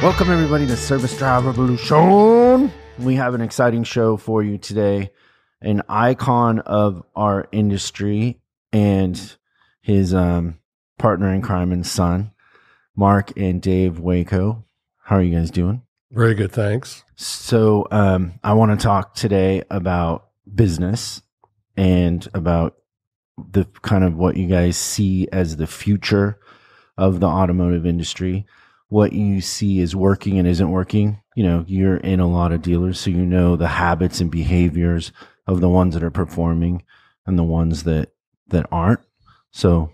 Welcome everybody to Service Drive Revolution. We have an exciting show for you today. An icon of our industry and his partner in crime and son, Mark and Dave Waco. How are you guys doing? Very good, thanks. So I want to talk today about business and about the kind of what you guys see as the future of the automotive industry, what you see is working and isn't working. You know, you're in a lot of dealers, so you know the habits and behaviors of the ones that are performing and the ones that aren't. So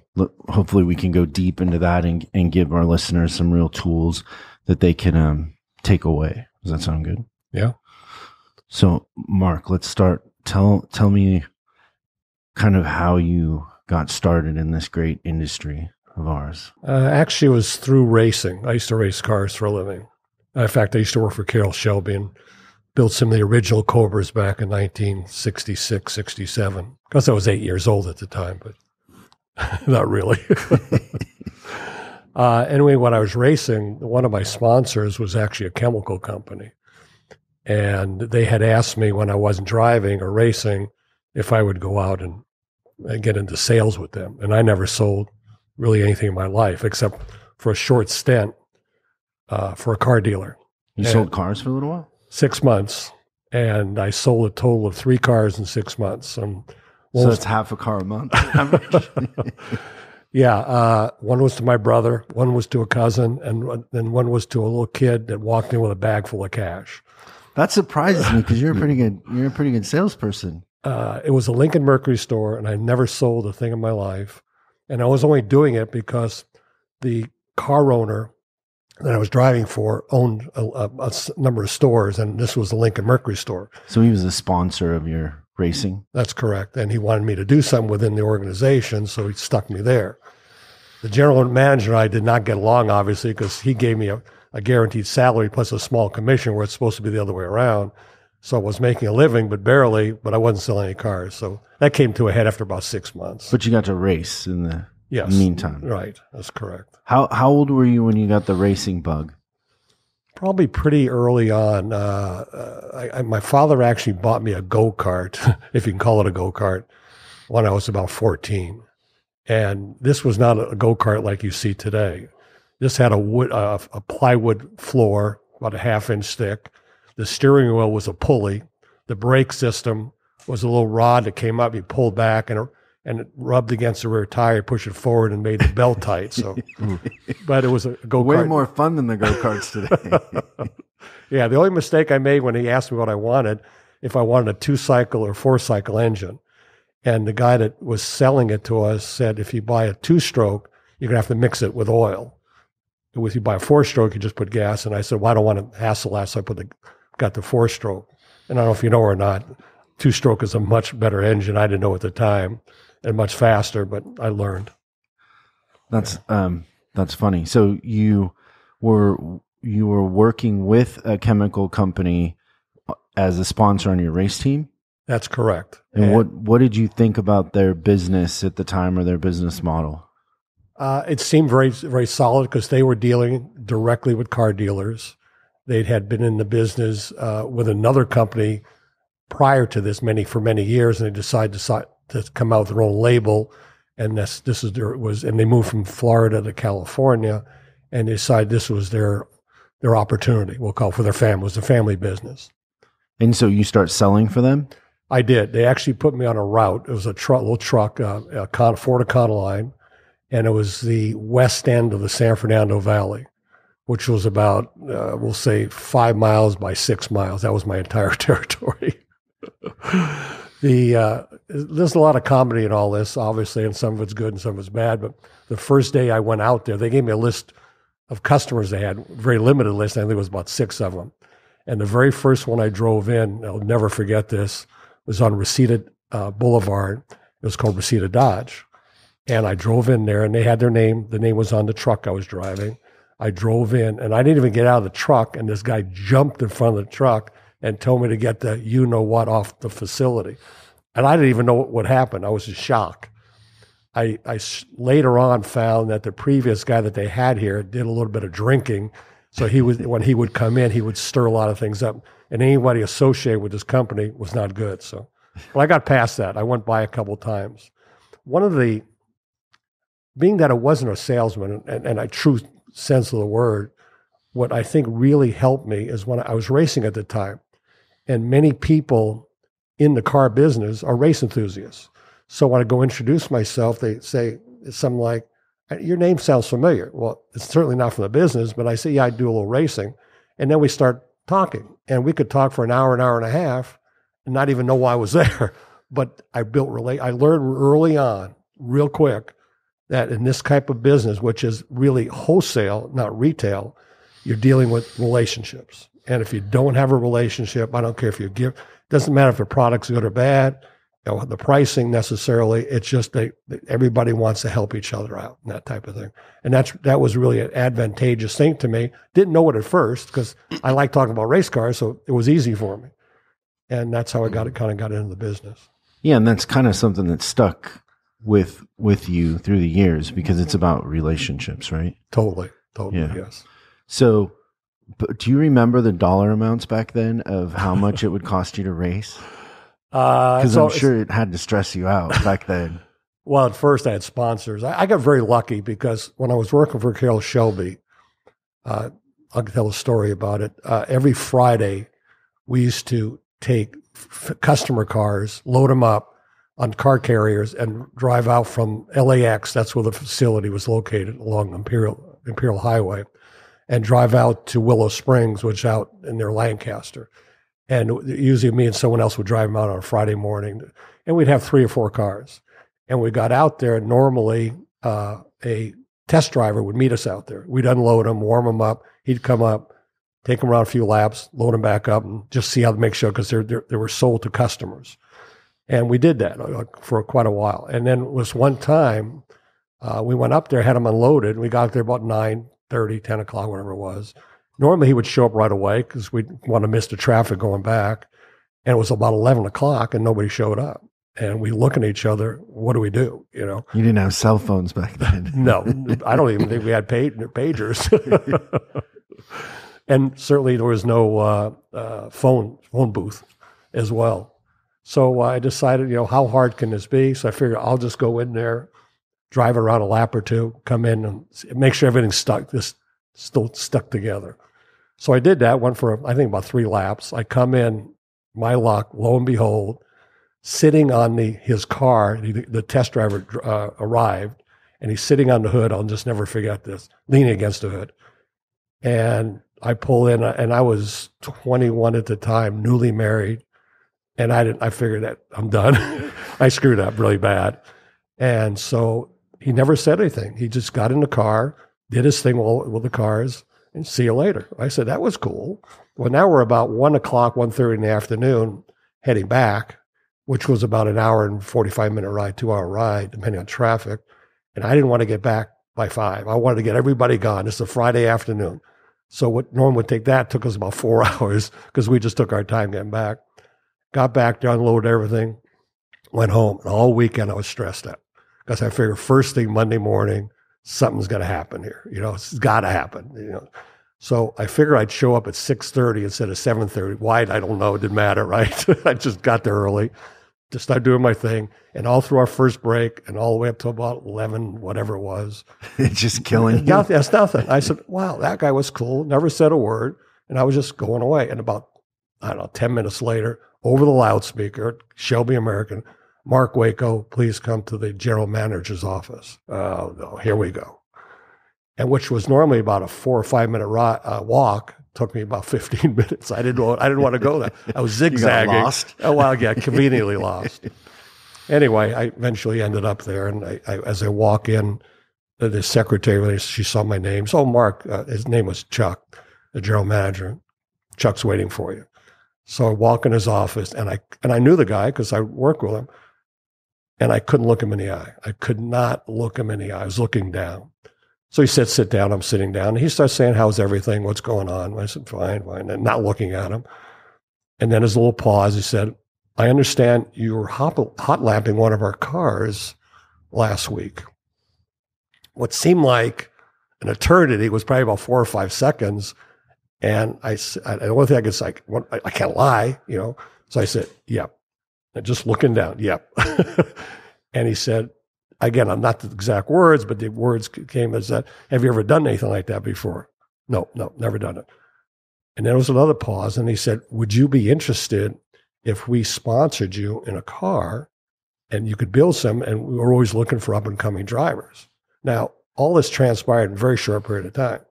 hopefully we can go deep into that and give our listeners some real tools that they can take away. Does that sound good? Yeah. So Mark, let's start. Tell me kind of how you got started in this great industry of ours. Actually, it was through racing. I used to race cars for a living. In fact, I used to work for Carroll Shelby and built some of the original Cobras back in 1966, 67. Because I was 8 years old at the time, but not really. Anyway, when I was racing, one of my sponsors was actually a chemical company. And they had asked me when I wasn't driving or racing if I would go out and get into sales with them. And I never sold really anything in my life except for a short stint for a car dealer. You sold cars for a little while? 6 months. And I sold a total of 3 cars in 6 months. And so it's half a car a month? Yeah. One was to my brother, one was to a cousin, and then one was to a little kid that walked in with a bag full of cash. That surprises me because you're a pretty good salesperson. It was a Lincoln Mercury store, and I never sold a thing in my life. And I was only doing it because the car owner that I was driving for owned a number of stores, and this was the Lincoln Mercury store. So he was a sponsor of your racing? That's correct. And he wanted me to do something within the organization, so he stuck me there. The general manager and I did not get along, obviously, because he gave me a guaranteed salary plus a small commission where it's supposed to be the other way around. So I was making a living, but barely, but I wasn't selling any cars. So that came to a head after about 6 months. But you got to race in the meantime. Right, that's correct. How old were you when you got the racing bug? Probably pretty early on. My father actually bought me a go-kart, if you can call it a go-kart, when I was about 14. And this was not a go-kart like you see today. This had a plywood floor, about a half-inch thick. The steering wheel was a pulley. The brake system was a little rod that came up. You pulled back and it rubbed against the rear tire, push it forward, and made the belt tight. So, but it was a go-kart. Way more fun than the go-karts today. Yeah, the only mistake I made when he asked me what I wanted, if I wanted a 2-cycle or 4-cycle engine. And the guy that was selling it to us said, if you buy a 2-stroke, you're going to have to mix it with oil. If you buy a 4-stroke, you just put gas. And I said, well, I don't want to hassle that, so I got the 4-stroke. And I don't know if you know or not, 2-stroke is a much better engine. I didn't know at the time, and much faster, but I learned. That's funny. So you were working with a chemical company as a sponsor on your race team? That's correct. And what did you think about their business at the time or their business model? It seemed very, very solid because they were dealing directly with car dealers. They had been in the business with another company prior to this for many years, and they decided to come out with their own label. And and they moved from Florida to California, and they decided this was their opportunity. We'll call it for their family. It was a family business. And so you start selling for them? I did. They actually put me on a route. It was a little truck, a Ford Econoline, and it was the west end of the San Fernando Valley, which was about, we'll say, 5 miles by 6 miles. That was my entire territory. There's a lot of comedy in all this, obviously, and some of it's good and some of it's bad. But the first day I went out there, they gave me a list of customers they had, very limited list. I think it was about 6 of them. And the very first one I drove in, I'll never forget this, was on Reseda Boulevard. It was called Reseda Dodge. And I drove in there, and they had their name. The name was on the truck I was driving. I drove in, and I didn't even get out of the truck, and this guy jumped in front of the truck and told me to get the you-know-what off the facility. And I didn't even know what happened. I was in shock. I later on found that the previous guy that they had here did a little bit of drinking, So when he would come in, he would stir a lot of things up, and anybody associated with his company was not good. So, but I got past that. I went by a couple of times. Being that it wasn't a salesman, and a true sense of the word, what I think really helped me is when I was racing at the time, and many people in the car business are race enthusiasts. So when I go introduce myself, they say something like, "Your name sounds familiar." Well, it's certainly not from the business, but I say, "Yeah, I do a little racing." And then we start talking, and we could talk for an hour and a half, and not even know why I was there. But I learned early on, real quick, that in this type of business, which is really wholesale, not retail, you're dealing with relationships. And if you don't have a relationship, I don't care if you give, doesn't matter if the product's good or bad, the pricing necessarily, it's just everybody wants to help each other out and that type of thing. And that was really an advantageous thing to me. Didn't know it at first because I like talking about race cars, so it was easy for me. And that's how I kind of got into the business. Yeah, and that's kind of something that stuck with you through the years because it's about relationships, right? Totally, Yeah. Yes. So, but do you remember the dollar amounts back then of how much it would cost you to race? Because I'm sure it had to stress you out back then. Well, at first I had sponsors. I got very lucky because when I was working for Carroll Shelby, I'll tell a story about it. Every Friday, we used to take customer cars, load them up on car carriers, and drive out from LAX. That's where the facility was located along Imperial Highway, and drive out to Willow Springs, which is out in near Lancaster. And usually me and someone else would drive them out on a Friday morning, and we'd have 3 or 4 cars. And we got out there, and normally a test driver would meet us out there. We'd unload them, warm them up. He'd come up, take them around a few laps, load them back up, and just see how to make sure, because they were sold to customers. And we did that for quite a while. And then it was one time we went up there, had them unloaded, and we got there about 9:30, 10 o'clock, whatever it was. Normally he would show up right away because we'd want to miss the traffic going back. And it was about 11 o'clock and nobody showed up. And we looking at each other, what do we do? You didn't have cell phones back then. No, I don't even think we had pagers. And certainly there was no phone booth as well. So I decided, how hard can this be? So I figured I'll just go in there, drive around a lap or two, come in and make sure everything's still stuck together. So I did that, went for, I think, about 3 laps. I come in, my luck, lo and behold, sitting on his car, the test driver arrived, and he's sitting on the hood. I'll just never forget this, leaning against the hood. And I pull in, and I was 21 at the time, newly married, and I figured that I'm done. I screwed up really bad. And so he never said anything. He just got in the car, did his thing with the cars, and see you later. I said, that was cool. Well, now we're about 1 o'clock, 1:30 in the afternoon, heading back, which was about an hour and 45-minute ride, 2-hour ride, depending on traffic. And I didn't want to get back by 5. I wanted to get everybody gone. It's a Friday afternoon. So what normally would take took us about 4 hours because we just took our time getting back. Got back, unloaded everything, went home. And all weekend I was stressed out because I figured first thing Monday morning, something's going to happen here. It's got to happen. So I figured I'd show up at 6:30 instead of 7:30. Why? I don't know. It didn't matter, right? I just got there early, just started doing my thing. And all through our first break and all the way up to about 11, whatever it was. It's just killing you. That's nothing. I said, wow, that guy was cool. Never said a word. And I was just going away. And about, 10 minutes later, over the loudspeaker, Shelby American, Mark Waco, please come to the general manager's office. Oh, no, here we go. And which was normally about a 4 or 5 minute walk, took me about 15 minutes. I didn't want to go there. I was zigzagging. You got lost? Oh, well, yeah, conveniently lost. Anyway, I eventually ended up there, and as I walk in, the secretary, she saw my name. So Mark, his name was Chuck, the general manager. Chuck's waiting for you. So I walk in his office, and I knew the guy because I worked with him, and I couldn't look him in the eye. I could not look him in the eye. I was looking down. So he said, sit down. I'm sitting down. And he starts saying, how's everything? What's going on? I said, fine. And not looking at him. And then there's a little pause. He said, I understand you were hot lapping one of our cars last week. What seemed like an eternity was probably about 4 or 5 seconds. And the one thing I could say, I can't lie, So I said, yep. And just looking down, yep. And he said, again, I'm not the exact words, but the words came as that, have you ever done anything like that before? No, never done it. And there was another pause, and he said, would you be interested if we sponsored you in a car and you could build some, and we were always looking for up-and-coming drivers. Now, all this transpired in a very short period of time.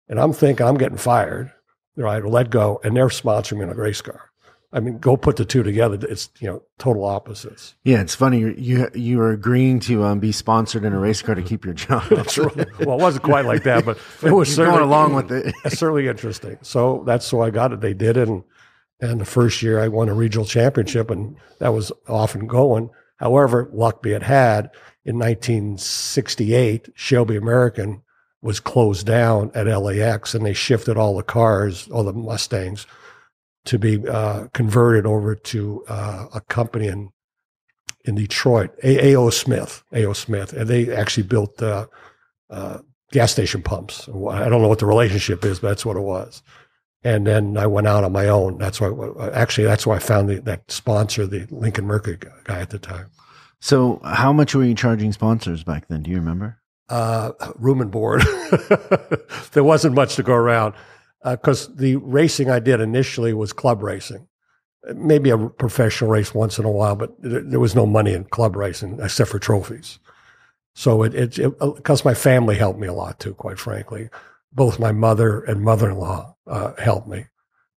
And I'm thinking I'm getting fired, right, or let go, and they're sponsoring me in a race car. I mean, go put the two together. It's, total opposites. Yeah, it's funny. You were agreeing to be sponsored in a race car to keep your job. That's right. Well, it wasn't quite like that, but it was going along with it. It's certainly interesting. So that's why I got it. They did it. And the first year I won a regional championship, and that was off and going. However, luck be it had, in 1968, Shelby American was closed down at LAX, and they shifted all the cars, all the Mustangs, to be converted over to a company in Detroit, A.O. Smith, and they actually built gas station pumps. I don't know what the relationship is, but that's what it was. And then I went out on my own. That's why I found that sponsor, the Lincoln Mercury guy at the time. So how much were you charging sponsors back then? Do you remember? Room and board. There wasn't much to go around. Because the racing I did initially was club racing, maybe a professional race once in a while, but there was no money in club racing except for trophies. So because my family helped me a lot too, quite frankly. Both my mother and mother-in-law helped me,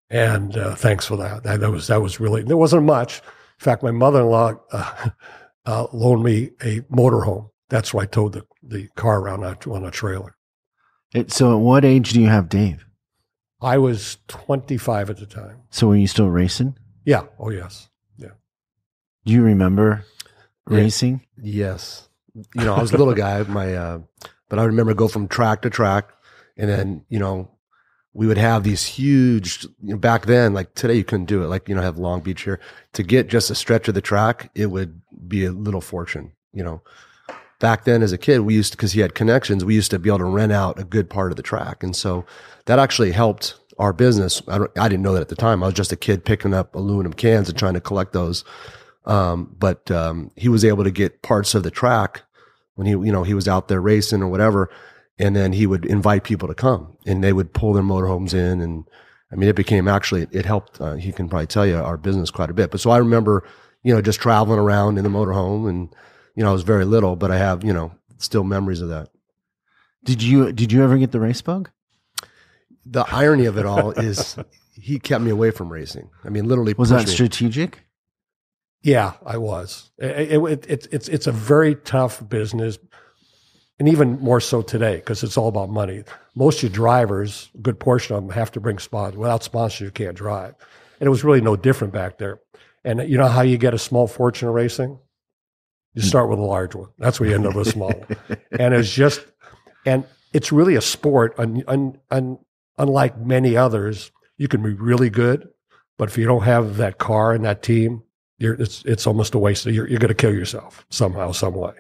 and thanks for that. That was really, there wasn't much. In fact, my mother-in-law loaned me a motorhome. That's why I towed the car around on a trailer. So at what age do you have Dave? I was 25 at the time. So were you still racing? Yeah. Oh, yes. Yeah. Do you remember racing? Yes. I was a little guy. But I remember go from track to track, and then we would have these huge. Back then, like today, you couldn't do it. Like have Long Beach here to get just a stretch of the track. It would be a little fortune. Back then, as a kid, because he had connections, we used to be able to rent out a good part of the track. And so that actually helped our business. I didn't know that at the time. I was just a kid picking up aluminum cans and trying to collect those. But he was able to get parts of the track when he was out there racing or whatever. And then he would invite people to come, and they would pull their motorhomes in. And I mean, it helped, he can probably tell you, our business quite a bit. But so I remember, just traveling around in the motorhome, and I was very little, but I have, still memories of that. Did you ever get the race bug? The irony of it all is he kept me away from racing. I mean, literally. Was that strategic? Yeah, I was. It's a very tough business, and even more so today because it's all about money. Most of your drivers, a good portion of them, have to bring sponsors. Without sponsors, you can't drive. And it was really no different back there. And you know how you get a small fortune in racing? You start with a large one. That's where you end up with a small one. And it's really a sport. Unlike many others, you can be really good, but if you don't have that car and that team, it's almost a waste. You're going to kill yourself somehow, some way.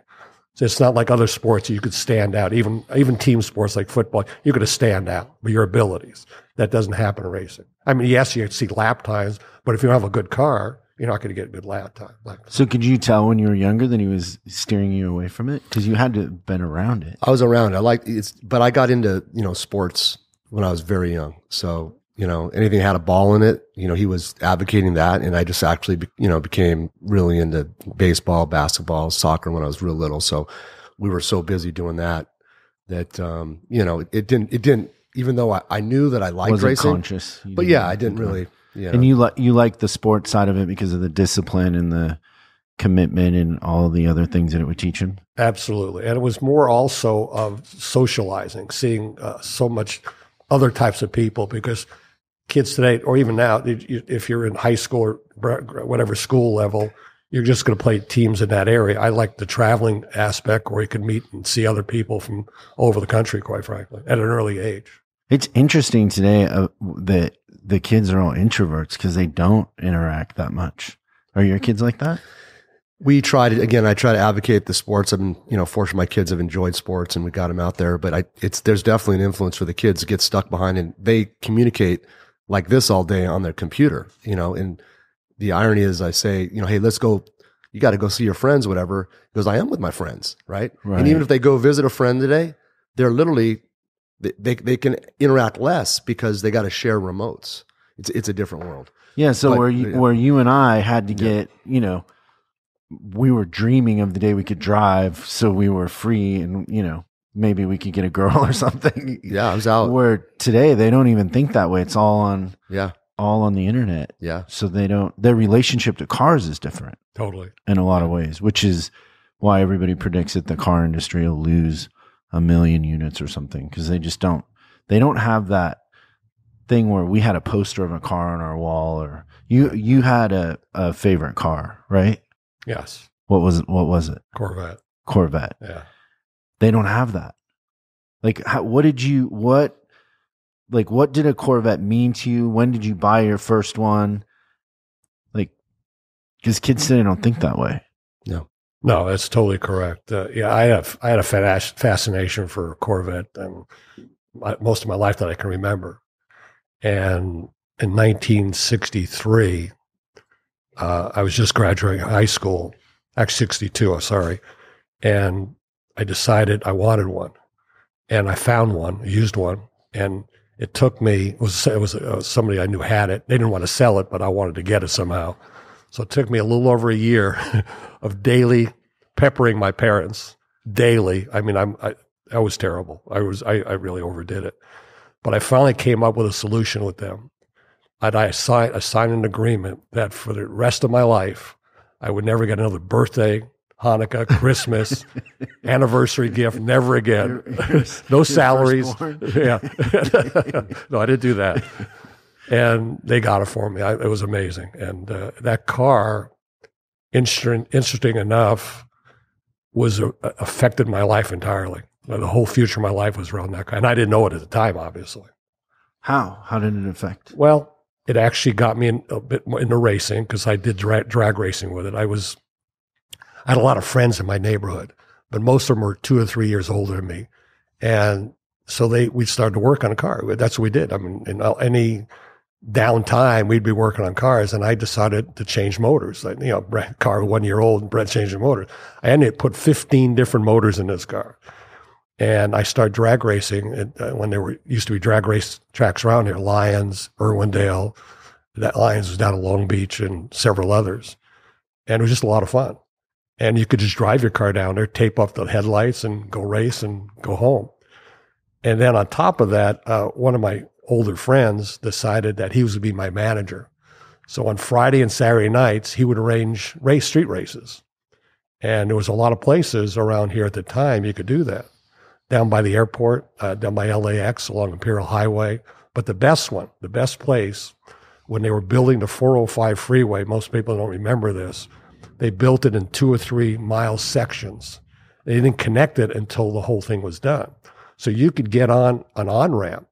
So it's not like other sports you could stand out. Even team sports like football, you're going to stand out with your abilities. That doesn't happen in racing. I mean, yes, you see lap times, but if you don't have a good car, you're not going to get a good lap time. So could you tell when you were younger that he was steering you away from it? Because you had to have been around it. I was around it. But I got into, sports when I was very young. So, anything that had a ball in it, he was advocating that. And I just actually, became really into baseball, basketball, soccer when I was real little. So we were so busy doing that, it didn't, even though I knew that I liked racing. Conscious. But yeah, I didn't really. Yeah. And you like the sports side of it because of the discipline and the commitment and all the other things that it would teach him? Absolutely. And it was more also of socializing, seeing so much other types of people, because kids today, or even now, if you're in high school or whatever school level, you're just going to play teams in that area. I like the traveling aspect where you can meet and see other people from all over the country, quite frankly, at an early age. It's interesting today that the kids are all introverts because they don't interact that much. Are your kids like that? We tried it again. I try to advocate the sports. I've been, fortunate my kids have enjoyed sports and we got them out there, but there's definitely an influence for the kids to get stuck behind, and they communicate like this all day on their computer, and the irony is I say, hey, let's go. You got to go see your friends, whatever. Because I am with my friends. Right. And even if they go visit a friend today, they're literally, they can interact less because they got to share remotes. It's a different world. Yeah. So where you and I had to get, we were dreaming of the day we could drive, so we were free, and maybe we could get a girl or something. Yeah, I was out. Where today they don't even think that way. It's all on the internet. Yeah. So their relationship to cars is different. Totally. In a lot of ways, which is why everybody predicts that the car industry will lose 1 million units or something, because they don't have that thing where we had a poster of a car on our wall, or you had a favorite car, right? Yes. What was it? Corvette. Yeah. They don't have that. Like, what did a Corvette mean to you? When did you buy your first one? Like, because kids today don't think that way. No, that's totally correct. I had a fascination for Corvette most of my life that I can remember. And in 1963, I was just graduating high school, actually 62, I'm sorry. And I decided I wanted one. And I found one, a used one. And it took me, it was somebody I knew had it. They didn't want to sell it, but I wanted to get it somehow. So it took me a little over a year of daily peppering my parents daily. I mean, I was terrible. I really overdid it. But I finally came up with a solution with them. I signed an agreement that for the rest of my life, I would never get another birthday, Hanukkah, Christmas, anniversary gift, never again. No salaries. Yeah. No, I didn't do that. And they got it for me. It was amazing. And that car, interesting enough, affected my life entirely. The whole future of my life was around that car. And I didn't know it at the time, obviously. How? How did it affect? Well, it actually got me a bit more into racing, because I did drag racing with it. I had a lot of friends in my neighborhood, but most of them were 2 or 3 years older than me. And so we started to work on a car. That's what we did. I mean, in any downtime, we'd be working on cars, and I decided to change motors. Like, car 1 year old, and Brett changing motors. I ended up put 15 different motors in this car. And I started drag racing when there used to be drag race tracks around here, Lyons, Irwindale. That Lyons was down in Long Beach, and several others. And it was just a lot of fun. And you could just drive your car down there, tape up the headlights, and go race and go home. And then on top of that, one of my older friends decided that he was going to be my manager. So on Friday and Saturday nights, he would arrange street races. And there was a lot of places around here at the time you could do that. Down by the airport, down by LAX along Imperial Highway. But the best place, when they were building the 405 freeway, most people don't remember this, they built it in 2 or 3 mile sections. They didn't connect it until the whole thing was done. So you could get on an on-ramp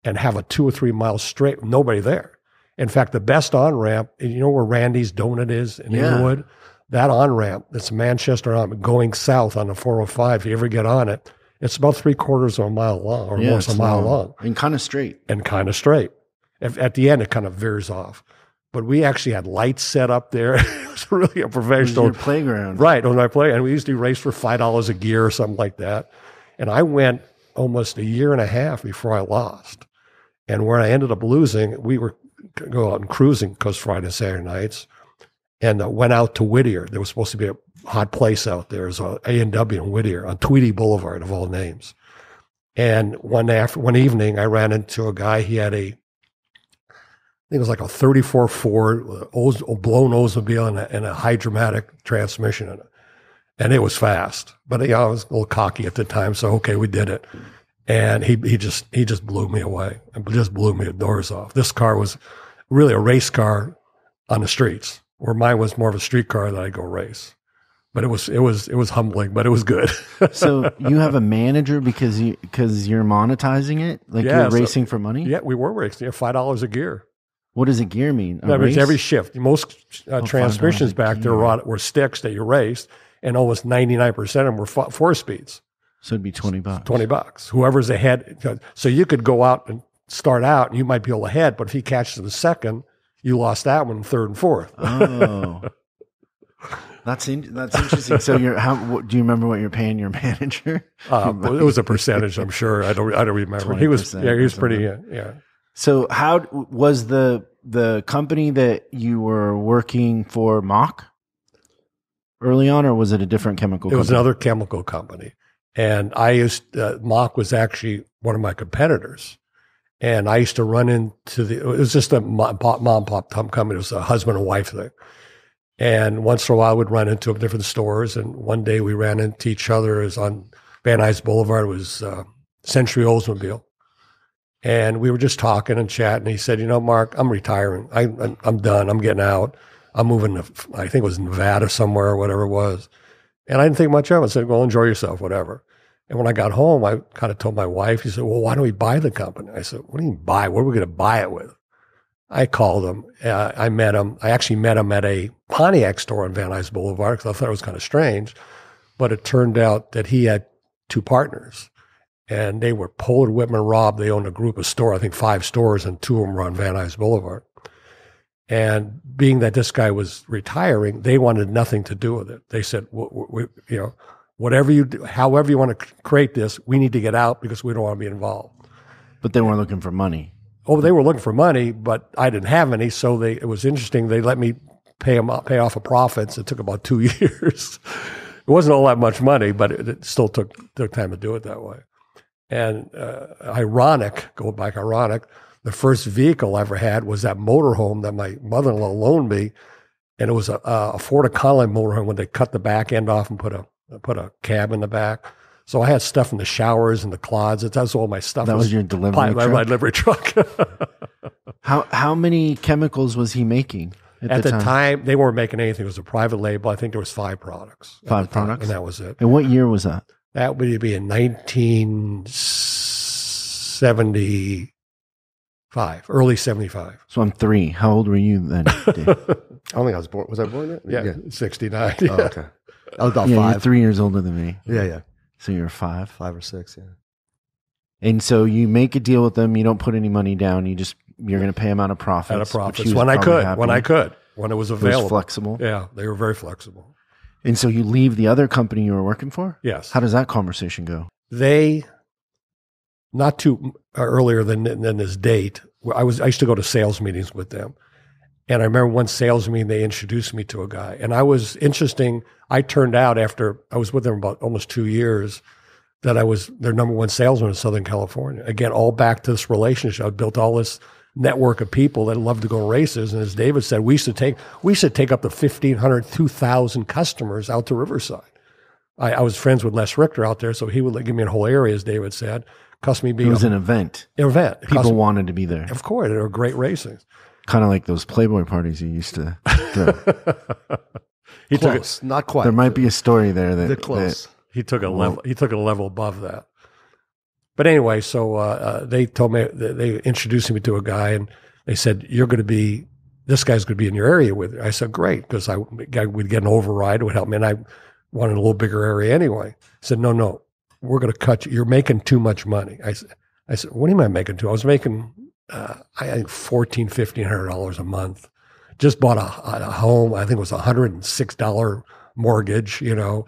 and have a 2 or 3 miles straight with nobody there. In fact, the best on-ramp, you know where Randy's Donut is in Inglewood? That on-ramp, it's Manchester on going south on the 405, if you ever get on it, it's about 3/4 of a mile long, or almost a mile long. And kind of straight. At the end, it kind of veers off. But we actually had lights set up there. It was really a professional. It was your playground. Right, on my playground. And we used to race for $5 a gear or something like that. And I went almost a year and a half before I lost. And where I ended up losing, we were go out and cruising Coast Friday and Saturday nights, and went out to Whittier. There was supposed to be a hot place out there. There's a A&W in Whittier on Tweedy Boulevard, of all names. And one evening, I ran into a guy. He had I think it was like a 34 Ford, blown Oldsmobile, and a high dramatic transmission in it. And it was fast, but I was a little cocky at the time. So, okay, we did it. And he just blew me away, and just blew me the doors off. This car was really a race car on the streets, where mine was more of a street car that I go race. But it was humbling, but it was good. So you have a manager because you're monetizing it, like you're racing for money. Yeah, we were racing. $5 a gear. What does a gear mean? That means every shift. Most transmissions $5 back there were sticks that you raced, and almost 99% of them were 4-speeds. So it'd be $20. $20. Whoever's ahead. So you could go out and start out, and you might be able to head, but if he catches the second, you lost that one third and fourth. Oh. That's interesting. So do you remember what you're paying your manager? It was a percentage, I'm sure. I don't remember. He was pretty, yeah. So how was the company that you were working for MOC early on, or was it a different chemical company? It was another chemical company. And MOC was actually one of my competitors. And I used to run into it was just a mom pop company. It was a husband and wife thing. And once in a while, I would run into them different stores. And one day we ran into each other. It was on Van Nuys Boulevard. It was Century Oldsmobile. And we were just talking and chatting. He said, Mark, I'm retiring. I'm done. I'm getting out. I'm moving to, I think it was Nevada somewhere or whatever it was. And I didn't think much of it. I said, well, enjoy yourself, whatever. And when I got home, I kind of told my wife, he said, well, why don't we buy the company? I said, what do you mean buy? What are we going to buy it with? I called him. I met him. I actually met him at a Pontiac store on Van Nuys Boulevard because I thought it was kind of strange. But it turned out that he had two partners. And they were Pollard, Whitman, Robb. They owned a group of stores, I think 5 stores, and 2 of them were on Van Nuys Boulevard. And being that this guy was retiring, they wanted nothing to do with it. They said, whatever you do, however you want to create this, we need to get out because we don't want to be involved. But they weren't looking for money. Oh, they were looking for money, but I didn't have any. So it was interesting. They let me pay off of profits. It took about 2 years. It wasn't all that much money, but it still took time to do it that way. And ironic, the first vehicle I ever had was that motorhome that my mother-in-law loaned me. And it was a Ford Econoline motorhome when they cut the back end off and put a cab in the back. So I had stuff in the showers and the closets. That's all my stuff. That was your delivery truck? My delivery truck. How many chemicals was he making at the time? They weren't making anything. It was a private label. I think there was 5 products. 5 products? And that was it. And what year was that? That would be in 1975, early 75. So I'm 3. How old were you then, Dave? I don't think I was born. Was I born then? Yeah. 69. Oh, okay. I was about 5. You're 3 years older than me. Yeah. So you're 5? 5 or 6, yeah. And so you make a deal with them. You don't put any money down. You're going to pay them out of profits. Out of profits. When I could. When it was available. It was flexible. Yeah, they were very flexible. And so you leave the other company you were working for? Yes. How does that conversation go? They, not too earlier than this date, I used to go to sales meetings with them. And I remember one sales meeting, they introduced me to a guy. And I was interesting. I turned out after I was with them about almost 2 years that I was their number 1 salesman in Southern California. Again, all back to this relationship. I built all this network of people that loved to go to races. And as David said, we used to take up to 1,500, 2,000 customers out to Riverside. I was friends with Les Richter out there, so he would give me a whole area, as David said. Cost me being it was an event. People wanted to be there. Of course, they were great races. Kind of like those Playboy parties you used to throw. Not quite. There might be a story there that they're close. He took a level. He took a level above that. But anyway, so they told me, they introduced me to a guy, and they said, this guy's going to be in your area with you. I said, great, because we'd get an override. It would help me, and I wanted a little bigger area anyway. I said, no, we're going to cut you. You're making too much money. I said, what am I making too? I was making, I think, $1,400, $1,500 a month. Just bought a home. I think it was $106 mortgage, and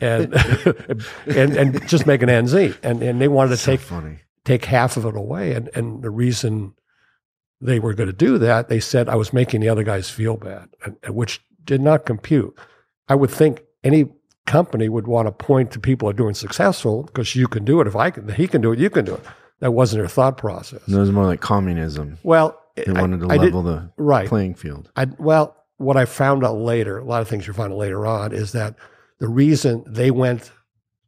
and just making ends meet. And they wanted to take half of it away. And the reason they were going to do that, they said I was making the other guys feel bad, which did not compute. I would think any company would want to point to people who are doing successful because you can do it. If he can do it, you can do it. That wasn't their thought process. It was more like communism. Well, they wanted to level the playing field. What I found out later, a lot of things you find out later on, is that the reason they left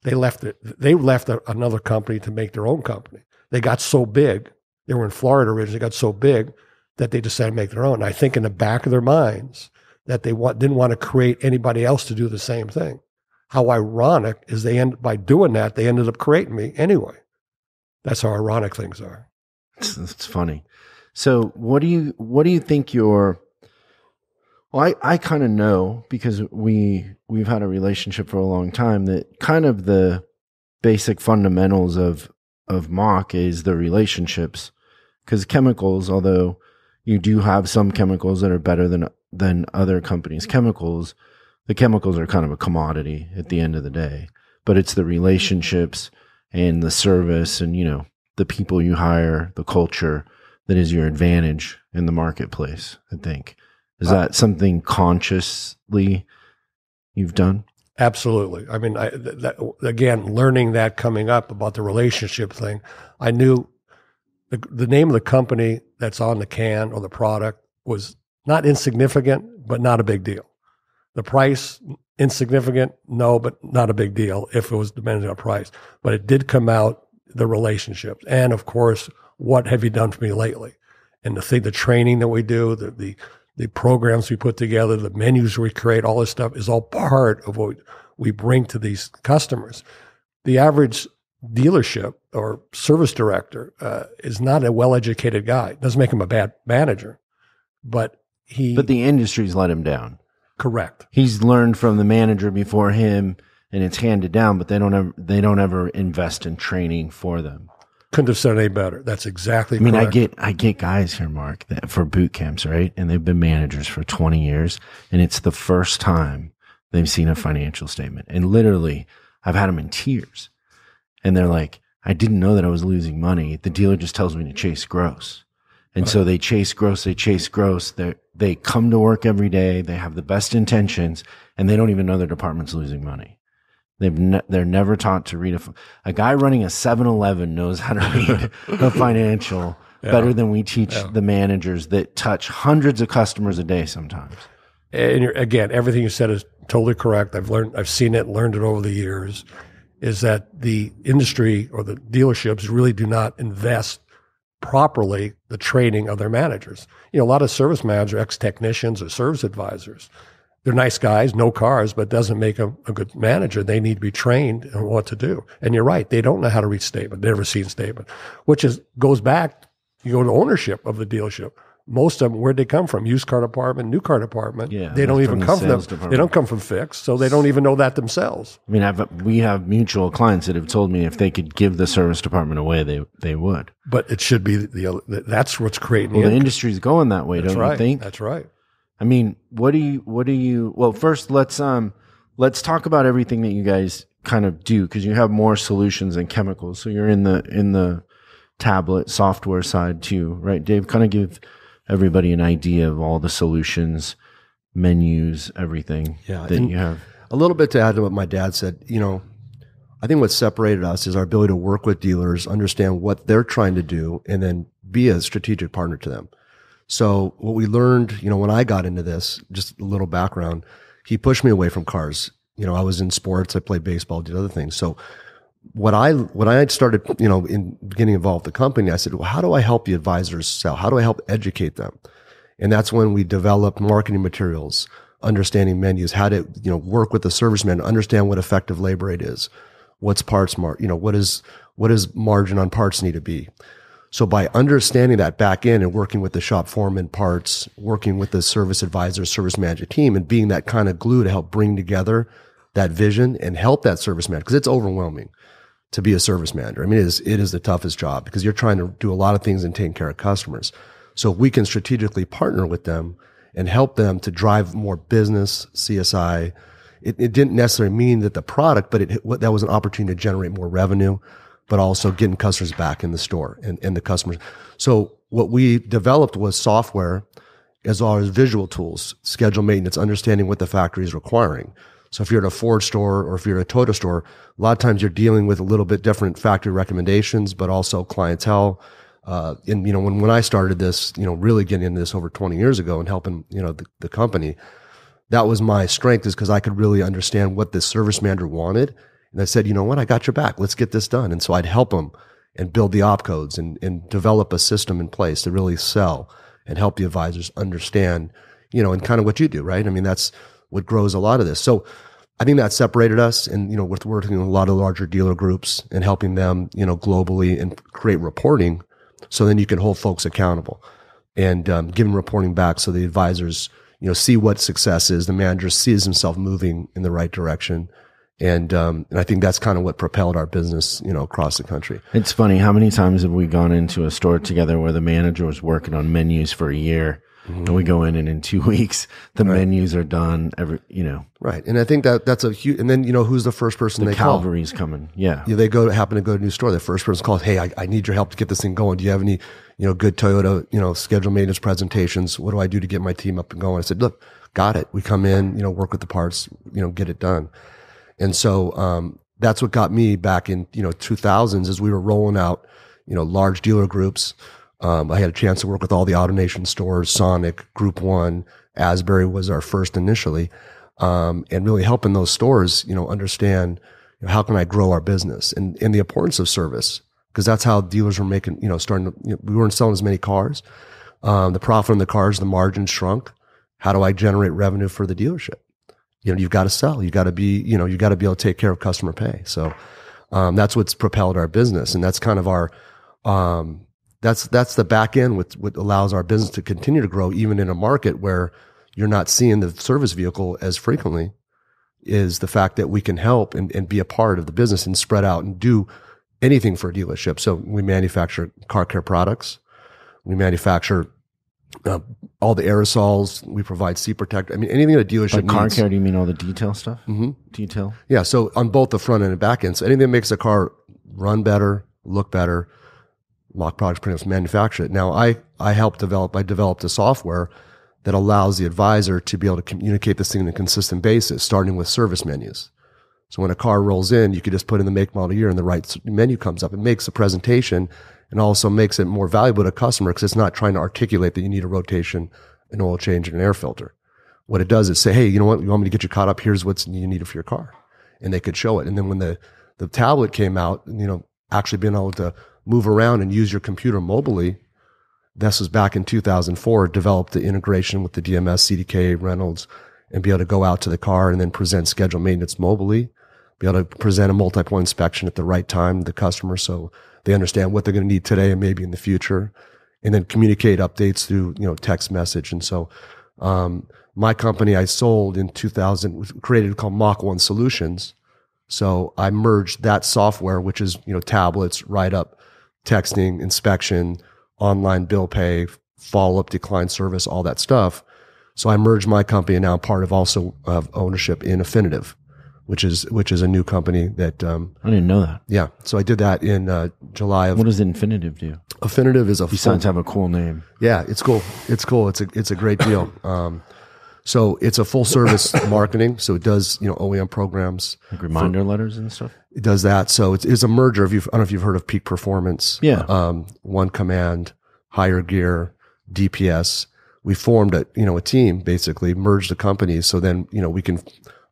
another company to make their own company. They got so big, they were in Florida originally, got so big that they decided to make their own. And I think in the back of their minds that they didn't want to create anybody else to do the same thing. How ironic is by doing that, they ended up creating me anyway. That's how ironic things are. It's funny. So what do you think I kind of know, because we've had a relationship for a long time, that kind of the basic fundamentals of MOC is the relationships, because chemicals, although you do have some chemicals that are better than other companies' chemicals, the chemicals are kind of a commodity at the end of the day, but it's the relationships and the service and, the people you hire, the culture that is your advantage in the marketplace, I think. Is that something consciously you've done? Absolutely. I mean, again, learning that coming up about the relationship thing, I knew the name of the company that's on the can or the product was not insignificant, but not a big deal. The price, insignificant, no, but not a big deal if it was depending on price. But it did come out, the relationships. And of course, what have you done for me lately? And the training that we do, the programs we put together, the menus we create, all this stuff is all part of what we bring to these customers. The average dealership or service director is not a well-educated guy. It doesn't make him a bad manager, but the industry's let him down. Correct. He's learned from the manager before him, and it's handed down, but they don't ever invest in training for them. Couldn't have said it any better. That's exactly correct. I get guys here, Mark, that for boot camps, right? And they've been managers for 20 years, and it's the first time they've seen a financial statement. And literally, I've had them in tears. And they're like, I didn't know that I was losing money. The dealer just tells me to chase gross. And so they chase gross, They come to work every day. They have the best intentions, and they don't even know their department's losing money. They're never taught to read a guy running a 7-Eleven knows how to read a financial better than we teach the managers that touch hundreds of customers a day sometimes. And again, everything you said is totally correct. I've seen it, learned it over the years, is that the industry or the dealerships really do not invest properly the training of their managers. A lot of service managers, ex-technicians or service advisors, they're nice guys, no cars, but doesn't make them a good manager. They need to be trained on what to do. And you're right. They don't know how to read statement. They've never seen statement, goes back, you go to ownership of the dealership. Most of them, where'd they come from? Used car department, new car department. Yeah, they don't even come from them. They don't come from fixed, so they don't even know that themselves. We have mutual clients that have told me if they could give the service department away, they would. But it should be that's what's creating. Well, the industry's going that way, don't you think? That's right. What do you? Well, first let's talk about everything that you guys kind of do, because you have more solutions than chemicals. So you're in the tablet software side too, right, Dave? Kind of give everybody an idea of all the solutions, menus, everything that you have. A little bit to add to what my dad said, I think what separated us is our ability to work with dealers, understand what they're trying to do, and then be a strategic partner to them. So what we learned, when I got into this, just a little background, he pushed me away from cars. I was in sports, I played baseball, did other things. So when I started, in getting involved with the company, I said, well, how do I help the advisors sell? How do I help educate them? And that's when we developed marketing materials, understanding menus, how to, work with the serviceman, understand what effective labor rate is, what's parts what does margin on parts need to be? So by understanding that back end and working with the shop foreman, parts, working with the service advisor, service manager team, and being that kind of glue to help bring together that vision and help that service manager, because it's overwhelming to be a service manager. It is the toughest job because you're trying to do a lot of things and taking care of customers. So if we can strategically partner with them and help them to drive more business, CSI, it didn't necessarily mean that the product, but that was an opportunity to generate more revenue, but also getting customers back in the store and the customers. So what we developed was software as well as visual tools, schedule maintenance, understanding what the factory is requiring. So if you're at a Ford store or if you're at a Toyota store, a lot of times you're dealing with a little bit different factory recommendations, but also clientele. And when I started this, really getting into this over 20 years ago and helping, the company, that was my strength, is because I could really understand what the service manager wanted. And I said, you know what, I got your back. Let's get this done. And so I'd help them and build the op codes and develop a system in place to really sell and help the advisors understand, and kind of what you do, right? That's what grows a lot of this. So I think that separated us, and, with working with a lot of larger dealer groups and helping them, globally and create reporting. So then you can hold folks accountable. and give them reporting back so the advisors, see what success is. The manager sees himself moving in the right direction. And I think that's kind of what propelled our business, across the country. It's funny. How many times have we gone into a store together where the manager was working on menus for a year, and we go in and in 2 weeks, the menus are done Right. And I think that's a huge, and then, who's the first person they call? Cavalry's coming. Yeah. They happen to go to a new store. The first person calls, hey, I need your help to get this thing going. Do you have any, good Toyota, scheduled maintenance presentations? What do I do to get my team up and going? I said, look, got it. We come in, work with the parts, get it done. And so, that's what got me back in, 2000s as we were rolling out, large dealer groups. I had a chance to work with all the AutoNation stores, Sonic, Group One, Asbury was our first initially. And really helping those stores, understand how can I grow our business and the importance of service, because that's how dealers were making, we weren't selling as many cars. The profit on the cars, the margin shrunk. How do I generate revenue for the dealership? You've got to sell. You got to be, you got to be able to take care of customer pay. So, that's what's propelled our business. And that's kind of our, that's the back end what allows our business to continue to grow even in a market where you're not seeing the service vehicle as frequently, is the fact that we can help and be a part of the business and spread out and do anything for a dealership. So we manufacture car care products. We manufacture all the aerosols. We provide seat protector. I mean, anything a dealership car needs. care, do you mean all the detail stuff? Mm-hmm. Detail? Yeah. So on both the front end and back end. So anything that makes a car run better, look better, MOC products pretty much manufacture it. Now I developed a software that allows the advisor to be able to communicate this thing on a consistent basis, starting with service menus. So when a car rolls in, you could just put in the make, model, year, and the right menu comes up. It makes the presentation and also makes it more valuable to a customer because it's not trying to articulate that you need a rotation, an oil change, and an air filter. What it does is say, hey, you know what? You want me to get you caught up? Here's what's you need for your car. And they could show it. And then when the tablet came out, actually being able to move around and use your computer mobily, this was back in 2004, developed the integration with the DMS, CDK, Reynolds, and be able to go out to the car and then present scheduled maintenance mobily, be able to present a multi-point inspection at the right time to the customer so they understand what they're going to need today and maybe in the future, and then communicate updates through, text message. And so, my company I sold in 2000, created called MOC One Solutions. So I merged that software, which is, tablets, write-up, texting, inspection, online bill pay, follow-up, decline service, all that stuff. So I merged my company, and now I'm part of also of ownership in Affinitive, which is a new company that I didn't know that. Yeah, so I did that in July of. What does Infinitive do? Affinitive is besides have a cool name. Yeah, it's cool. It's cool. It's a great deal. So it's a full service marketing. So it does OEM programs, like reminder letters and stuff. It does that. So it's a merger of I don't know if you've heard of Peak Performance. Yeah. One Command, Higher Gear, DPS. We formed a team, basically merged the companies. So then, we can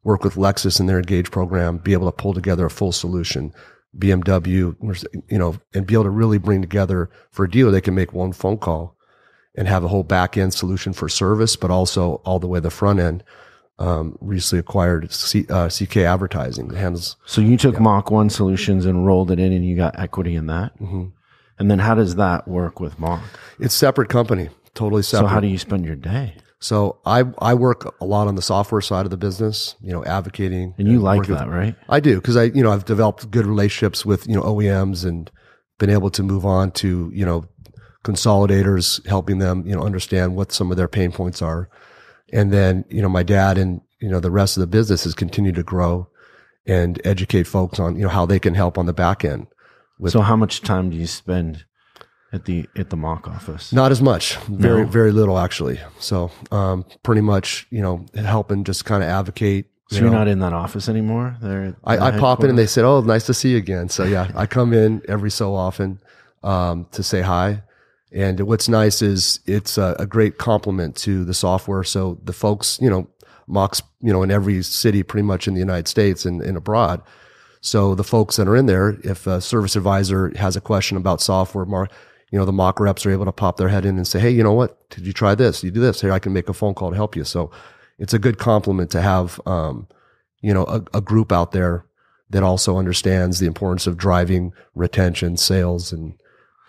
work with Lexus and their Engage program, be able to pull together a full solution, BMW, and be able to really bring together for a dealer. They can make one phone call and have a whole back end solution for service, but also all the way to the front end. Recently acquired CK Advertising. Handles. So you took MOC One Solutions and rolled it in, and you got equity in that. Mm-hmm. And then how does that work with MOC? It's separate company, totally separate. So how do you spend your day? So I work a lot on the software side of the business, advocating. And you like that, right? I do, because I've developed good relationships with OEMs and been able to move on to consolidators, helping them understand what some of their pain points are. And then, my dad and, the rest of the business has continued to grow and educate folks on, how they can help on the back end. So how much time do you spend at the MOC office? Not as much. Very little, actually. So, pretty much, helping just kind of advocate. So you're not in that office anymore? I pop in and they said, oh, nice to see you again. So yeah, I come in every so often, to say hi. And what's nice is it's a great complement to the software. So the folks, MOC's, in every city pretty much in the United States and abroad. So the folks that are in there, if a service advisor has a question about software, the MOC reps are able to pop their head in and say, hey, you know what? Did you try this? You do this. Here, I can make a phone call to help you. So it's a good complement to have, a group out there that also understands the importance of driving retention, sales, and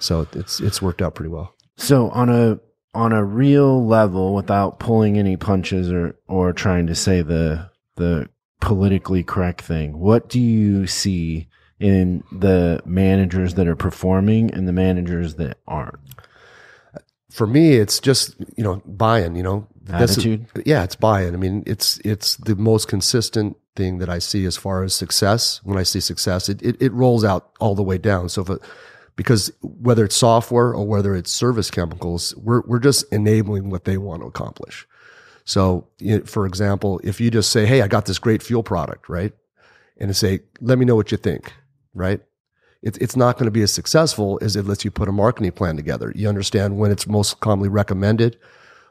so it's worked out pretty well. So on on a real level, without pulling any punches or trying to say the politically correct thing, what do you see in the managers that are performing and the managers that aren't? For me, it's just, buy-in, Attitude? It's buy-in. I mean, it's the most consistent thing that I see as far as success. When I see success, it rolls out all the way down. So because whether it's software or whether it's service chemicals, we're just enabling what they want to accomplish. So, for example, if you just say, hey, I got this great fuel product, right? And say, let me know what you think, right? It's not going to be as successful as it lets you put a marketing plan together. You understand when it's most commonly recommended,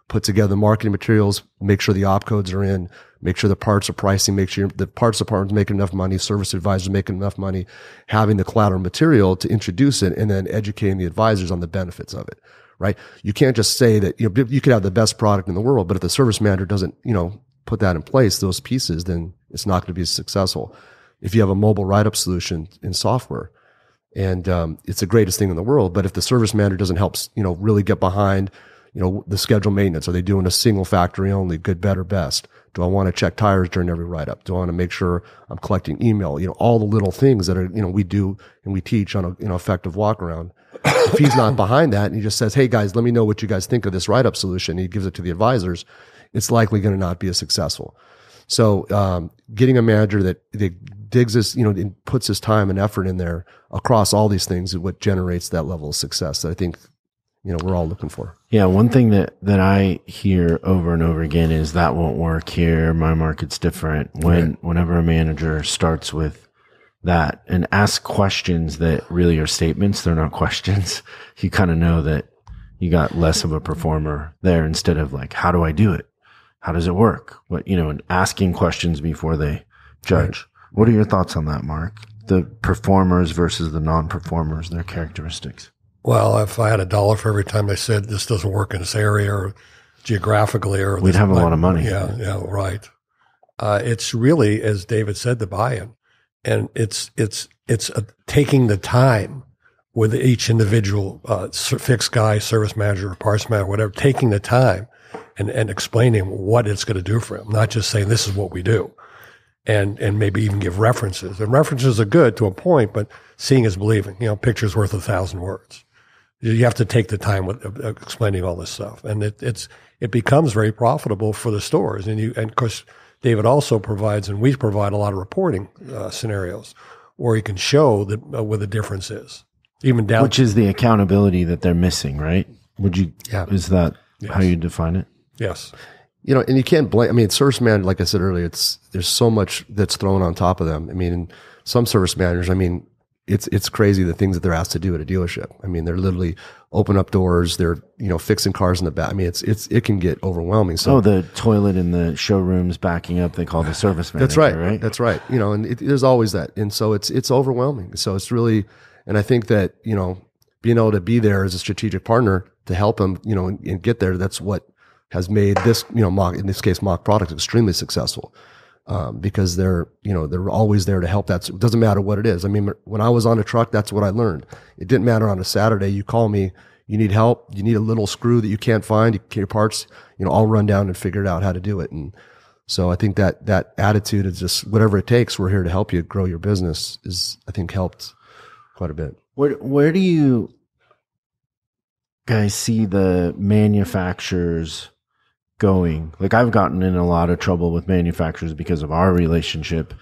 put together marketing materials, make sure the op codes are in, make sure the parts are pricing, make sure the parts department's making enough money, service advisors making enough money, having the collateral material to introduce it, and then educating the advisors on the benefits of it, right? You can't just say that, you could have the best product in the world, but if the service manager doesn't, put that in place, those pieces, then it's not going to be successful. If you have a mobile write-up solution in software, and it's the greatest thing in the world, but if the service manager doesn't help, really get behind, the schedule maintenance, are they doing a single factory only, good, better, best? Do I want to check tires during every write-up? Do I want to make sure I'm collecting email? All the little things that are, we do and we teach on a, effective walk around. If he's not behind that and he just says, hey guys, let me know what you guys think of this write-up solution, he gives it to the advisors, it's likely going to not be as successful. So, getting a manager that digs this, and puts his time and effort in there across all these things is what generates that level of success that I think, we're all looking for. Yeah. One thing that I hear over and over again is that won't work here. My market's different. Whenever a manager starts with that and asks questions that really are statements, they're not questions. You kind of know that you got less of a performer there instead of like, how do I do it? How does it work? And asking questions before they judge. Right. What are your thoughts on that, Mark? The performers versus the non-performers, their characteristics. Well, if I had $1 for every time they said this doesn't work in this area or geographically, or we'd have a lot of money. Yeah, right. It's really, as David said, the buy-in, and it's taking the time with each individual fixed guy, service manager, parts manager, whatever, taking the time and explaining what it's going to do for him, not just saying this is what we do. And maybe even give references. And references are good to a point, but seeing is believing. Picture's worth 1,000 words. You have to take the time with explaining all this stuff, and it becomes very profitable for the stores. And of course, David also provides, and we provide a lot of reporting scenarios where you can show that where the difference is, even down. Which is the accountability that they're missing, right? Is that how you define it? Yes. And you can't blame, service manager, like I said earlier, there's so much that's thrown on top of them. Some service managers, it's crazy the things that they're asked to do at a dealership. They're literally open up doors, they're, fixing cars in the back. It can get overwhelming. So, the toilet in the showrooms backing up, they call the service manager. That's right. That's right. And there's always that. And so it's overwhelming. So it's really, and I think that, being able to be there as a strategic partner to help them, and get there, that's what has made this, MOC, in this case, MOC product extremely successful. Because they're always there to help. It doesn't matter what it is. When I was on a truck, that's what I learned. It didn't matter on a Saturday. You call me, you need help, you need a little screw that you can't find, you your parts, I'll run down and figure out how to do it. And so I think that attitude is just whatever it takes, we're here to help you grow your business is, I think, helped quite a bit. Where do you guys see the manufacturers going? Like, I've gotten in a lot of trouble with manufacturers because of our relationship.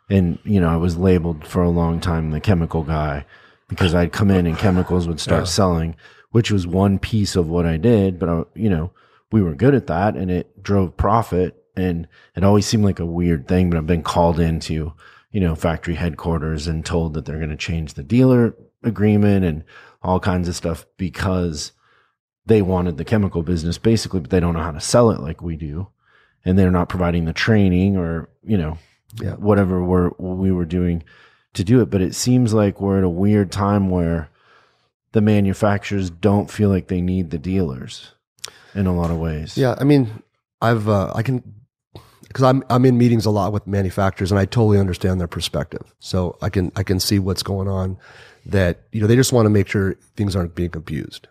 And, I was labeled for a long time the chemical guy because I'd come in and chemicals would start selling, which was one piece of what I did. But, we were good at that and it drove profit. And it always seemed like a weird thing, but I've been called into, factory headquarters and told that they're going to change the dealer agreement and all kinds of stuff because they wanted the chemical business basically, but they don't know how to sell it like we do. And they're not providing the training or, whatever we were doing to do it. But it seems like we're at a weird time where the manufacturers don't feel like they need the dealers in a lot of ways. Yeah. Because I'm in meetings a lot with manufacturers and I totally understand their perspective. So I can see what's going on, that, they just want to make sure things aren't being abused.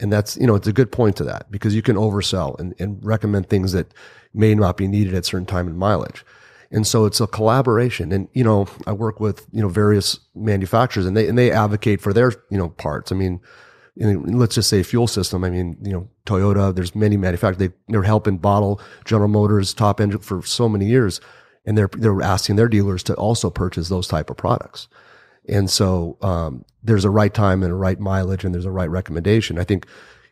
And that's, it's a good point to that, because you can oversell and recommend things that may not be needed at certain time and mileage. And so it's a collaboration. And, I work with, various manufacturers, and they advocate for their, parts. I mean, let's just say fuel system. I mean, Toyota, there's many manufacturers. They're helping bottle General Motors top engine for so many years. And they're asking their dealers to also purchase those type of products. And so, there's a right time and a right mileage, and there's a right recommendation, I think,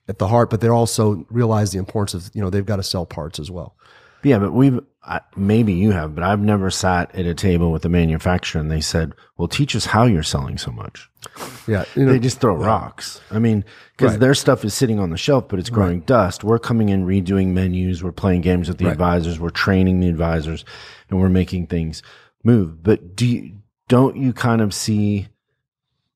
at the heart, but they also realize the importance of, they've got to sell parts as well. Yeah, but maybe you have, but I've never sat at a table with a manufacturer and they said, well, teach us how you're selling so much. Yeah. They just throw rocks. I mean, because their stuff is sitting on the shelf, but it's growing dust. We're coming in, redoing menus. We're playing games with the advisors. We're training the advisors, and we're making things move. But don't you kind of see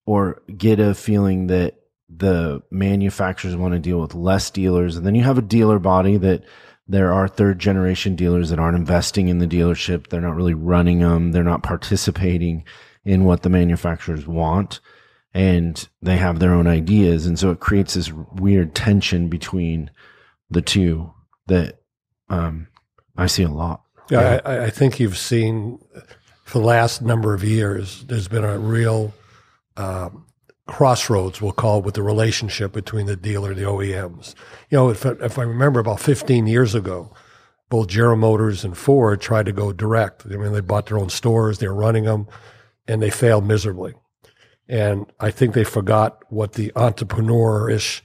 or get a feeling that the manufacturers want to deal with less dealers? And then you have a dealer body that there are third generation dealers that aren't investing in the dealership. They're not really running them. They're not participating in what the manufacturers want, and they have their own ideas. And so it creates this weird tension between the two that I see a lot. Yeah, I think you've seen for the last number of years, there's been a real crossroads, we'll call it, with the relationship between the dealer and the OEMs. If I remember about 15 years ago, both General Motors and Ford tried to go direct. I mean, they bought their own stores, they were running them, and they failed miserably. And I think they forgot what the entrepreneur-ish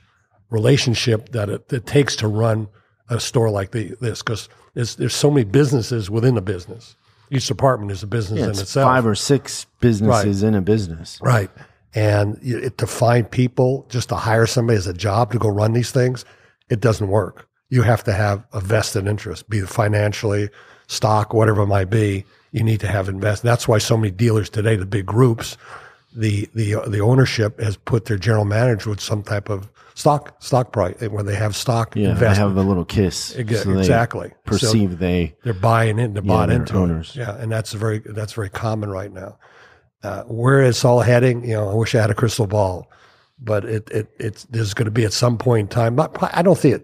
relationship that it takes to run a store like this, because there's so many businesses within a business. Each department is a business in itself. 5 or 6 businesses in a business. Right. And to find people, just to hire somebody as a job to go run these things, it doesn't work. You have to have a vested interest, be it financially, stock, whatever it might be. You need to have invest. That's why so many dealers today, the big groups, the ownership has put their general manager with some type of stock price, where they have stock investment. They have a little kiss. So exactly. They perceive so they're buying in, they're bought into owners. It. Yeah, and that's very common right now. Where it's all heading, I wish I had a crystal ball, but there's going to be at some point in time. I don't see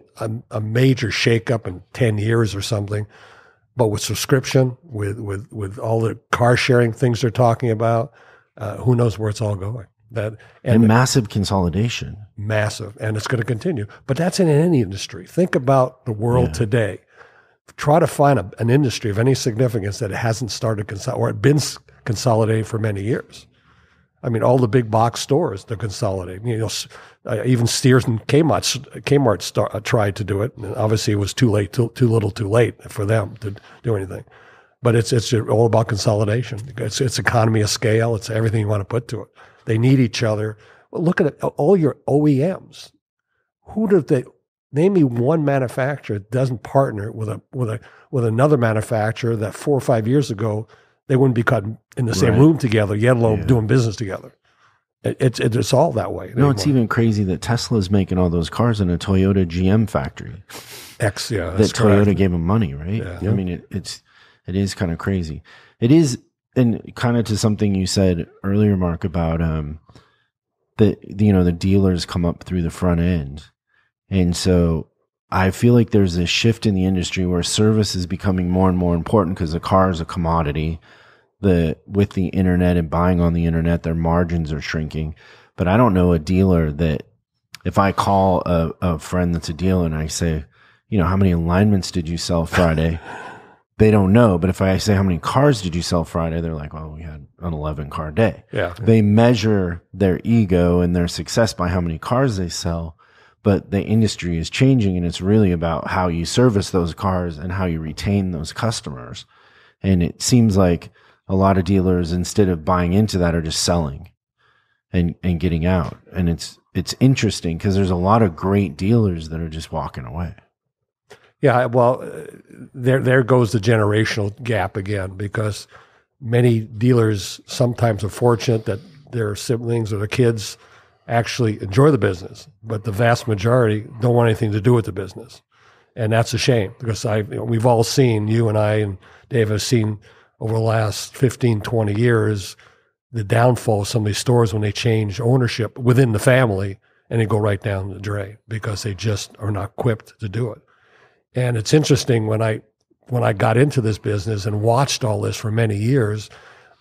a major shakeup in 10 years or something, but with subscription, with all the car sharing things they're talking about, who knows where it's all going. And massive consolidation. Massive, and it's going to continue. But that's in any industry. Think about the world today. Try to find an industry of any significance that hasn't started or been consolidating for many years. I mean, all the big box stores, they're consolidating. Even Sears and Kmart tried to do it, and obviously it was too late, too little, too late for them to do anything. But it's all about consolidation. It's economy of scale. It's everything you want to put to it. They need each other. Well, look at all your OEMs. Name me one manufacturer that doesn't partner with another manufacturer that 4 or 5 years ago they wouldn't be caught in the same room together, yet alone doing business together. It's all that way. No, it's even crazy that Tesla's making all those cars in a Toyota GM factory. That Toyota gave them money, right? Yeah. I mean, it is kind of crazy. It is, and kind of to something you said earlier, Mark, about the dealers come up through the front end. And so I feel like there's a shift in the industry where service is becoming more and more important because the car is a commodity. With the internet and buying on the internet, their margins are shrinking. But I don't know a dealer that, if I call a friend that's a dealer and I say, how many alignments did you sell Friday? They don't know. But if I say, how many cars did you sell Friday? They're like, well, we had an 11-car day. Yeah. They measure their ego and their success by how many cars they sell. But the industry is changing, and it's really about how you service those cars and how you retain those customers. And it seems like a lot of dealers, instead of buying into that, are just selling and getting out. And it's interesting because there's a lot of great dealers that are just walking away. Yeah, well, there goes the generational gap again, because many dealers sometimes are fortunate that their siblings or their kids actually enjoy the business, but the vast majority don't want anything to do with the business. And that's a shame, because we've all seen, you and I and Dave have seen over the last 15, 20 years, the downfall of some of these stores when they change ownership within the family and they go right down the drain because they just are not equipped to do it. And it's interesting when I got into this business and watched all this for many years,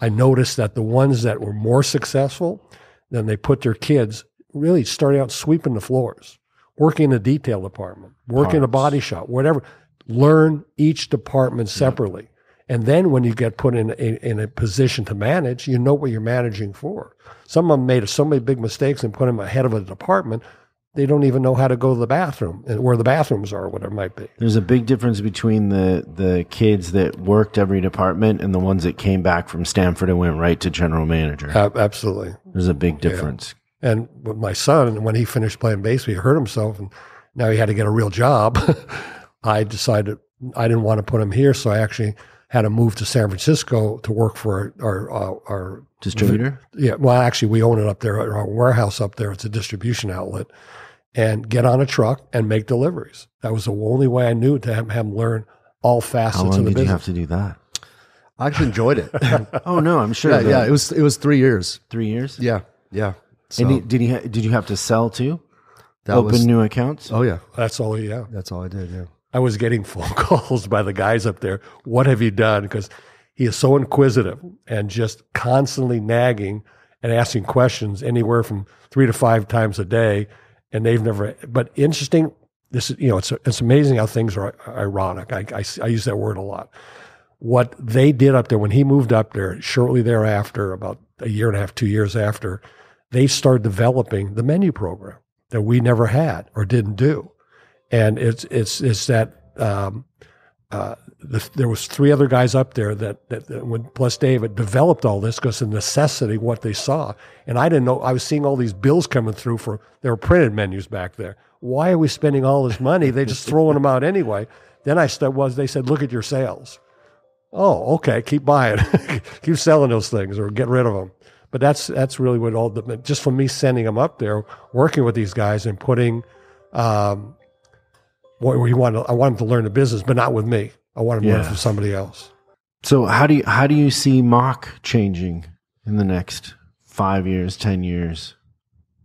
I noticed that the ones that were more successful, then they put their kids really starting out sweeping the floors, working in the detail department, working in a body shop, whatever. Learn each department separately. And then when you get put in a position to manage, you know what you're managing for. Some of them made so many big mistakes and put them ahead of a department, they don't even know how to go to the bathroom and where the bathrooms are, whatever it might be. There's a big difference between the kids that worked every department and the ones that came back from Stanford and went right to general manager. Absolutely. There's a big difference. Yeah. And with my son, when he finished playing baseball, he hurt himself, and now he had to get a real job. I decided I didn't want to put him here, so I actually had to move to San Francisco to work for our distributor. Yeah, well, actually, we own it up there, our warehouse up there. It's a distribution outlet, and get on a truck and make deliveries. That was the only way I knew to have him learn all facets of the business. How long did you have to do that? I actually enjoyed it. Oh no, I'm sure. Yeah, it was 3 years. 3 years. Yeah. So, And did you have to sell too? Open New accounts? Oh yeah, That's all. Yeah, that's all I did. Yeah. I was getting phone calls by the guys up there. What have you done? Because he is so inquisitive and just constantly nagging and asking questions anywhere from 3 to 5 times a day. And they've never, but interesting. This is, it's amazing how things are ironic. I use that word a lot. What they did up there when he moved up there, shortly thereafter, about a year and a half, 2 years after, they started developing the menu program that we never had or didn't do. And it's that there was 3 other guys up there that when plus David developed all this because of necessity, what they saw. And I didn't know, I was seeing all these bills coming through there were printed menus back there. Why are we spending all this money? They just throwing them out anyway. Then they said, look at your sales. Oh, okay, keep buying, keep selling those things or get rid of them. But that's really what just from me sending them up there, working with these guys and putting, I want them to learn the business, but not with me. I want them to learn from somebody else. So how do you see MOC changing in the next 5 years, 10 years?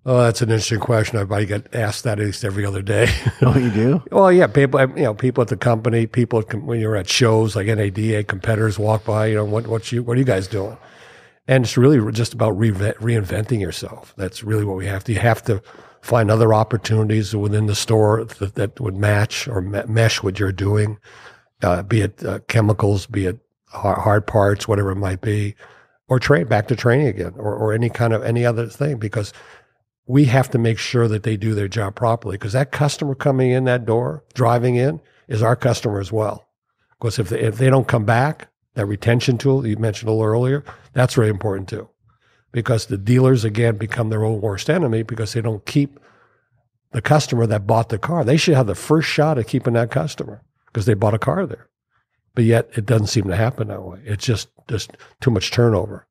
Oh, that's an interesting question. I get asked that at least every other day. Oh, you do? Well, yeah, people at the company, when you're at shows like NADA, competitors walk by, what are you guys doing? And it's really just about reinventing yourself. That's really what we have to. You have to find other opportunities within the store that would match or mesh what you're doing, be it chemicals, be it hard parts, whatever it might be, or back to training again, or any other thing, because we have to make sure that they do their job properly, because that customer coming in that door, driving in, is our customer as well. Because if they don't come back, that retention tool you mentioned a little earlier, that's very important too. Because the dealers, again, become their own worst enemy because they don't keep the customer that bought the car. They should have the first shot at keeping that customer because they bought a car there. But yet it doesn't seem to happen that way. It's just too much turnover,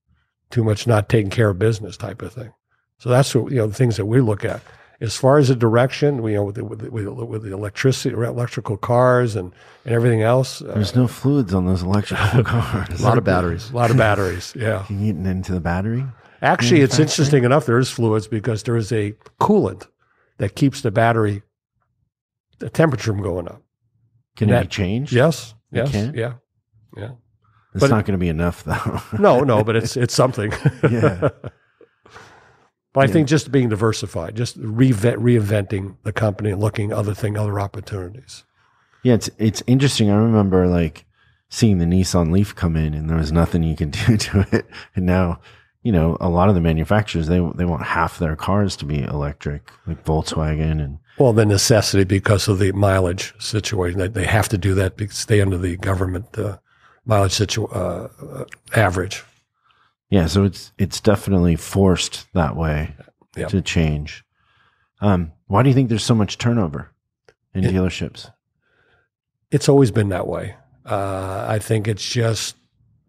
too much not taking care of business type of thing. So that's what, the things that we look at. As far as the direction, with the electrical cars and everything else. There's no fluids on those electrical cars. A lot of batteries. Yeah. Can you get into the battery? Actually, it's interesting enough, there is fluids because there is a coolant that keeps the battery, the temperature from going up. Can it be changed? Yes. It can? Yeah. It's not going to be enough, though. No, but it's something. Yeah. But I think just being diversified, just reinventing the company and looking other opportunities. Yeah, it's interesting. I remember seeing the Nissan Leaf come in, and there was nothing you could do to it. And now, a lot of the manufacturers they want half their cars to be electric, like Volkswagen and. Well, the necessity because of the mileage situation that they have to do that because stay under the government mileage average. Yeah, so it's definitely forced that way to change. Why do you think there's so much turnover in dealerships? It's always been that way. I think it's just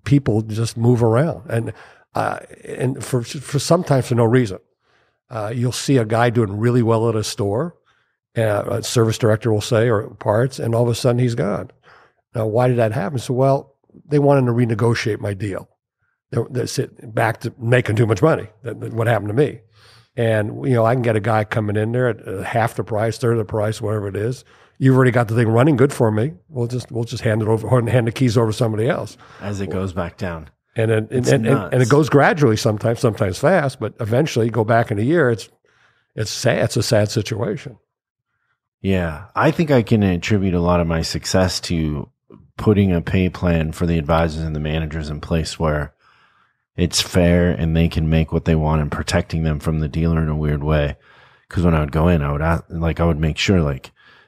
people just move around, and for sometimes for no reason. You'll see a guy doing really well at a store, a service director will say, or parts, and all of a sudden he's gone. Now, why did that happen? So, well, they wanted to renegotiate my deal. They're back to making too much money. What happened to me? And, I can get a guy coming in there at half the price, third of the price, whatever it is. You've already got the thing running good for me. We'll just hand it over, or hand the keys over to somebody else. As it goes back down. And it goes gradually sometimes fast, but eventually go back in a year. It's sad. It's a sad situation. Yeah. I think I can attribute a lot of my success to putting a pay plan for the advisors and the managers in place where it's fair and they can make what they want and protecting them from the dealer in a weird way. Because when I would go in, I would make sure,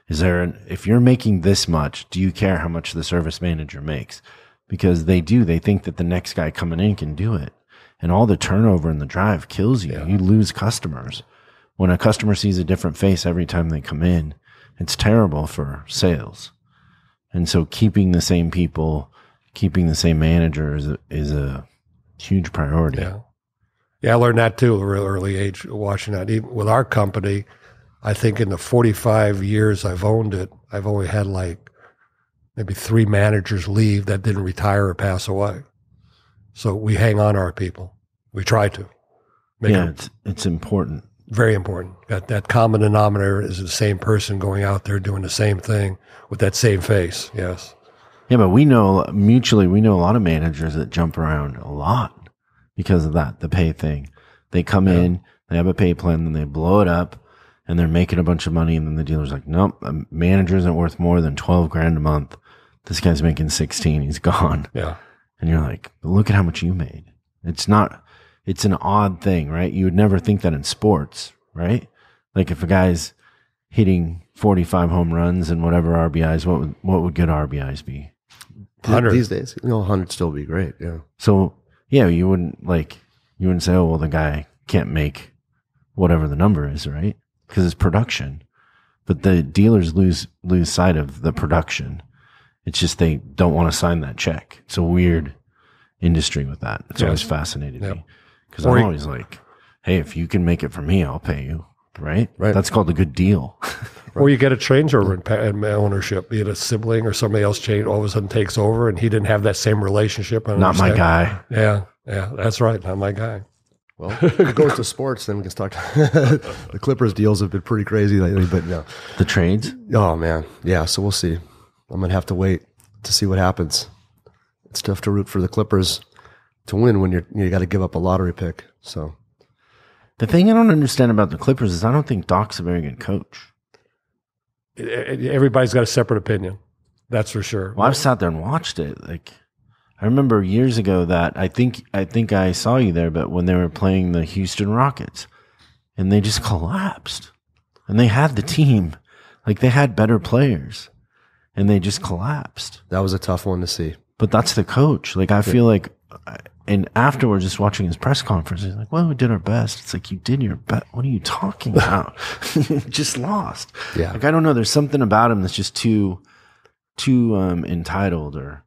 if you're making this much, do you care how much the service manager makes? Because they think that the next guy coming in can do it. And all the turnover in the drive kills you. Yeah. You lose customers. When a customer sees a different face every time they come in, it's terrible for sales. And so keeping the same people, keeping the same manager is a huge priority. Yeah. Yeah, I learned that too at a real early age, watching that. Even with our company, I think in the 45 years I've owned it, I've only had maybe 3 managers leave that didn't retire or pass away. So we hang on to our people. We try to. It's important. Very important. That common denominator is the same person going out there doing the same thing with that same face. Yes. Yeah, but we know a lot of managers that jump around a lot because of that, the pay thing. They come in, they have a pay plan, then they blow it up, and they're making a bunch of money, and then the dealer's like, nope, a manager isn't worth more than $12,000 a month. This guy's making 16, he's gone. Yeah. And you're like, look at how much you made. It's an odd thing, right? You would never think that in sports, right? Like if a guy's hitting 45 home runs and whatever RBIs, what would good RBIs be? 100 these days. 100 still be great. Yeah. So you wouldn't say, oh, well, the guy can't make whatever the number is, right? Because it's production. But the dealers lose sight of the production. It's just they don't want to sign that check. It's a weird industry with that. It's always fascinated me. Because I'm always like, hey, if you can make it for me, I'll pay you. Right? That's called a good deal. Or you get a changeover in ownership, be it a sibling or somebody else all of a sudden takes over and he didn't have that same relationship. Not my guy. Yeah, that's right. Not my guy. Well, if it goes to sports, then we can start. The Clippers deals have been pretty crazy lately, but no. The trades? Oh, man. Yeah, so we'll see. I'm going to have to wait to see what happens. It's tough to root for the Clippers to win when you got to give up a lottery pick. So the thing I don't understand about the Clippers is I don't think Doc's a very good coach. Everybody's got a separate opinion. That's for sure. Well, I've sat there and watched it. I remember years ago that I think I saw you there, but when they were playing the Houston Rockets and they just collapsed and they had the team, they had better players and they just collapsed. That was a tough one to see. But that's the coach. I feel like, and afterwards, just watching his press conference, he's like, well, we did our best. It's like, you did your best. What are you talking about? You just lost. Yeah. I don't know. There's something about him that's just too entitled or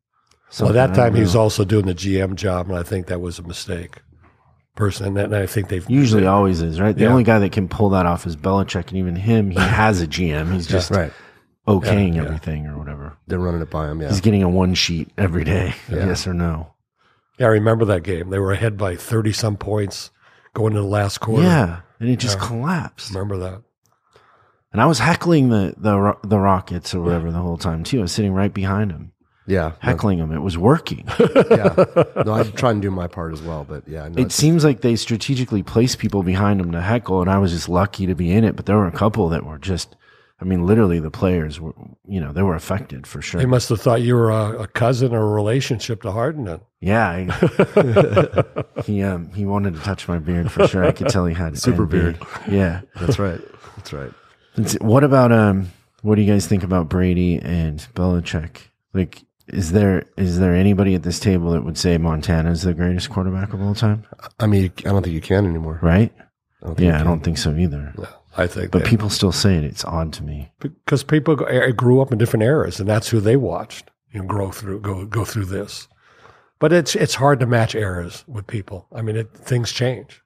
something. Well, that time he was also doing the GM job, and I think that was a mistake. Personally, and I think they've usually always is, right? The only guy that can pull that off is Belichick, and even him, he has a GM. He's just okaying everything or whatever. They're running it by him, He's getting a one sheet every day, yes or no. Yeah, I remember that game. They were ahead by 30-some points going into the last quarter. Yeah, and it just collapsed. Remember that. And I was heckling the Rockets or whatever the whole time, too. I was sitting right behind him. Yeah. Heckling them. It was working. Yeah. No, I try and do my part as well, but yeah. No, it seems like they strategically place people behind them to heckle, and I was just lucky to be in it. But there were a couple that were just, literally the players were, they were affected for sure. They must have thought you were a cousin or a relationship to Harden then. Yeah. He wanted to touch my beard for sure. I could tell he had super beard. Yeah. That's right. That's right. What about, what do you guys think about Brady and Belichick? Is there anybody at this table that would say Montana is the greatest quarterback of all time? I don't think you can anymore. Right? I don't think so either. No, I think, but people still say it. It's odd to me because people grew up in different eras, and that's who they watched. Go through this. But it's hard to match eras with people. Things change.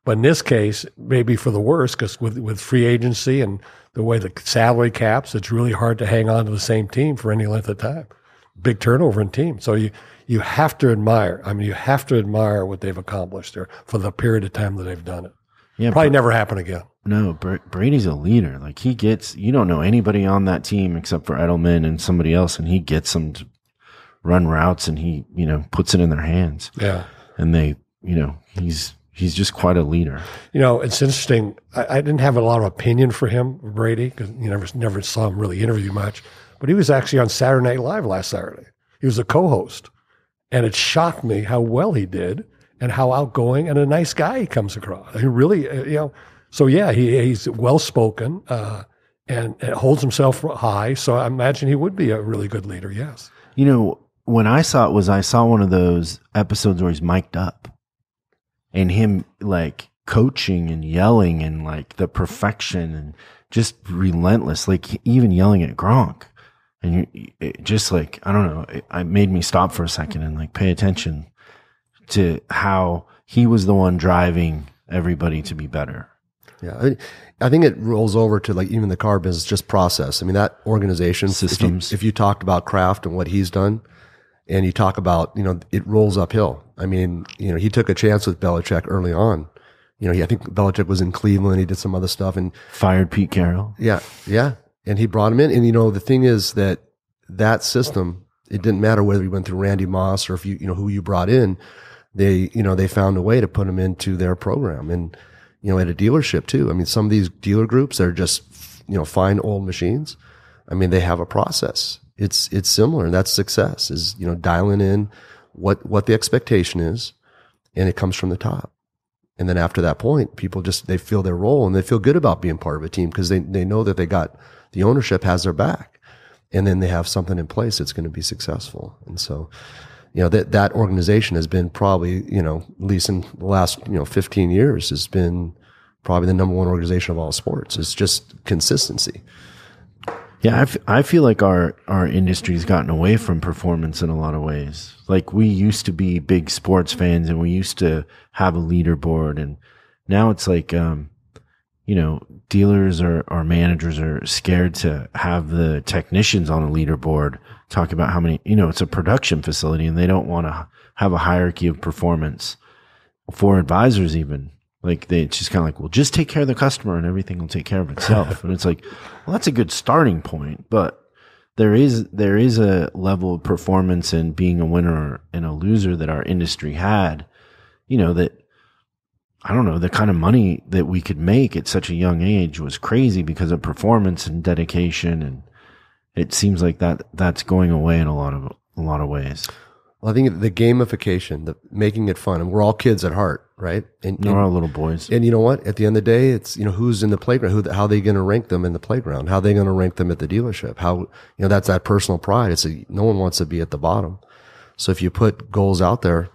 But in this case, maybe for the worse, because with free agency and the way the salary caps, it's really hard to hang on to the same team for any length of time. Big turnover in team. So you have to admire. You have to admire what they've accomplished there for the period of time that they've done it. Yeah, Probably never happen again. No, Brady's a leader. Like he gets, you don't know anybody on that team except for Edelman and somebody else, and he gets them to run routes, and he, puts it in their hands. Yeah. And they, he's just quite a leader. It's interesting. I didn't have a lot of opinion for him, Brady, because you never saw him really interview much. But he was actually on Saturday Night Live last Saturday. He was a co-host, and it shocked me how well he did and how outgoing and a nice guy he comes across. He really, So yeah, he's well spoken and holds himself high. So I imagine he would be a really good leader. Yes. When I saw one of those episodes where he's mic'd up, and him like coaching and yelling and like the perfection and just relentless, like even yelling at Gronk, and it just like I don't know, it made me stop for a second and like pay attention to how he was the one driving everybody to be better. Yeah, I think it rolls over to like even the car business, just process. I mean, that organization, systems. If you talked about Kraft and what he's done, and you talk about, it rolls uphill. I mean, he took a chance with Belichick early on. I think Belichick was in Cleveland. He did some other stuff and fired Pete Carroll. Yeah, yeah, and he brought him in. And the thing is that system, it didn't matter whether you went through Randy Moss or if who you brought in. They found a way to put him into their program and. At a dealership too. I mean, some of these dealer groups are just, fine old machines. I mean, they have a process. It's similar, and that's success is, dialing in what the expectation is, and it comes from the top. And then after that point, people they feel their role and they feel good about being part of a team because they know that the ownership has their back, and then they have something in place that's going to be successful. And so, that organization has been probably, at least in the last, 15 years has been probably the number one organization of all sports. It's just consistency. Yeah. I feel like our industry's gotten away from performance in a lot of ways. Like we used to be big sports fans and we used to have a leaderboard, and now it's like, dealers or managers are scared to have the technicians on a leaderboard talk about how many, it's a production facility, and they don't want to have a hierarchy of performance for advisors even. Like it's just kind of like, well, just take care of the customer and everything will take care of itself. And it's like, well, that's a good starting point, but there is a level of performance in being a winner and a loser that our industry had, that I don't know, the kind of money that we could make at such a young age was crazy because of performance and dedication. And it seems like that's going away in a lot of ways. Well, I think the gamification, the making it fun, and we're all kids at heart, right? And we're all little boys. And you know what? At the end of the day, it's, who's in the playground, how are they going to rank them in the playground? How are they going to rank them at the dealership? How, that's that personal pride. No one wants to be at the bottom. So if you put goals out there,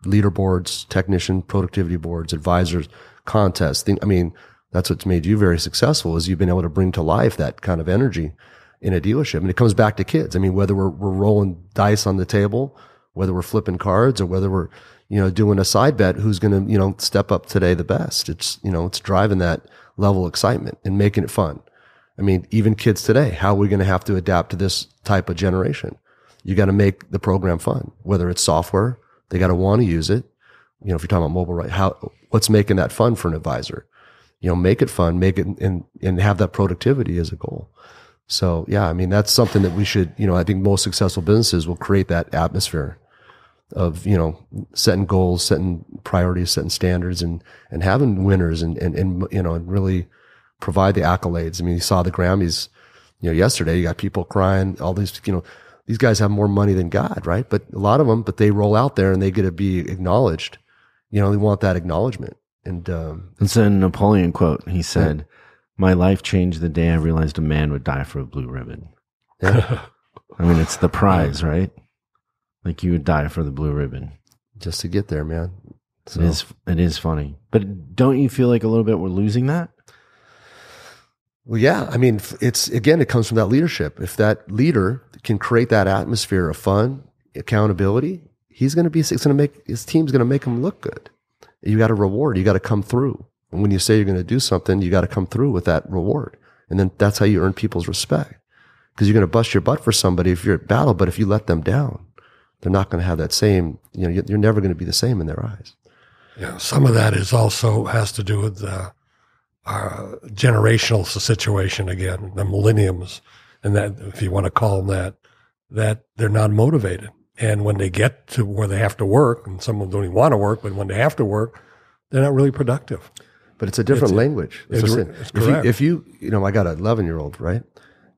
leaderboards, technician productivity boards, advisors, contests, that's what's made you very successful is you've been able to bring to life that kind of energy in a dealership. And it comes back to kids. I mean, whether we're rolling dice on the table, whether we're flipping cards, or whether we're, doing a side bet, who's going to, step up today the best. It's, it's driving that level of excitement and making it fun. I mean, even kids today, how are we going to have to adapt to this type of generation? You got to make the program fun, whether it's software, they got to want to use it. If you're talking about mobile, right? What's making that fun for an advisor? Make it fun, make it and have that productivity as a goal. So yeah, I mean, that's something that we should, I think most successful businesses will create that atmosphere of, setting goals, setting priorities, setting standards, and having winners and really provide the accolades. I mean, you saw the Grammys, yesterday, you got people crying, all these, these guys have more money than God, right? But a lot of them, they roll out there and they get to be acknowledged. They want that acknowledgement. And, it's a Napoleon quote. He said, "My life changed the day I realized a man would die for a blue ribbon." Yeah. I mean, it's the prize, right? Like you would die for the blue ribbon. Just to get there, man. So. It is funny. But don't you feel like a little bit we're losing that? Well, yeah. I mean, it comes from that leadership. If that leader can create that atmosphere of fun, accountability, his team's going to make him look good. You got to reward. You got to come through. And when you say you're going to do something, you got to come through with that reward. And then that's how you earn people's respect. Because you're going to bust your butt for somebody if you're at battle, but if you let them down, they're not going to have that same, you're never going to be the same in their eyes. Yeah, some of that is also has to do with our generational situation again, the millenniums, and that, if you want to call them that they're not motivated. And when they get to where they have to work, and some of them don't even want to work, but when they have to work, they're not really productive. But it's a different language. It's correct. If you I got an 11-year-old, right?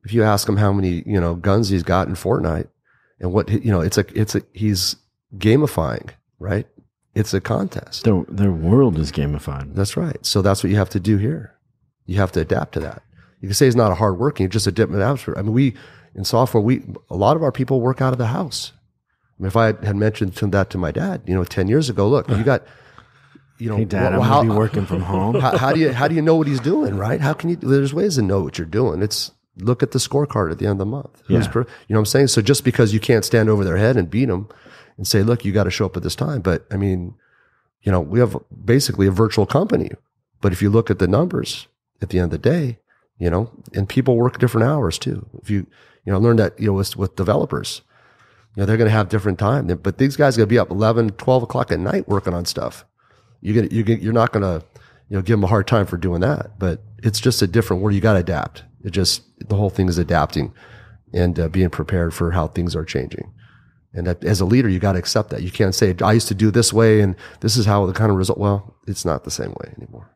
If you ask him how many, guns he's got in Fortnite and what, he's gamifying, right? It's a contest. Their world is gamified. That's right. So that's what you have to do here. You have to adapt to that. You can say it's not a hard working, it's just a different atmosphere. I mean, in software, a lot of our people work out of the house. I mean, if I had mentioned that to my dad, 10 years ago, look, you got, hey, Dad, I'm going to be working from home. How do you know what he's doing, right? How can you? There's ways to know what you're doing. It's look at the scorecard at the end of the month. Yeah. You know what I'm saying? So just because you can't stand over their head and beat them and say, look, you got to show up at this time. But I mean, we have basically a virtual company. But if you look at the numbers at the end of the day, and people work different hours too. If you learn that, with developers, they're going to have different time. But these guys are going to be up 11, 12 o'clock at night working on stuff. You're not going to, give them a hard time for doing that, but it's just a different where you got to adapt. The whole thing is adapting and being prepared for how things are changing. And that, as a leader, you got to accept that. You can't say, I used to do this way and this is how the kind of result. Well, it's not the same way anymore.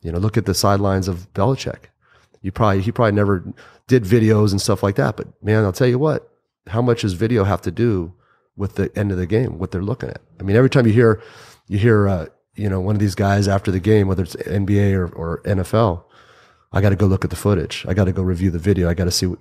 Look at the sidelines of Belichick. He probably never did videos and stuff like that, but man, I'll tell you what, how much does video have to do with the end of the game, what they're looking at? I mean, every time you hear one of these guys after the game, whether it's NBA or NFL, I got to go look at the footage. I got to go review the video. I got to see,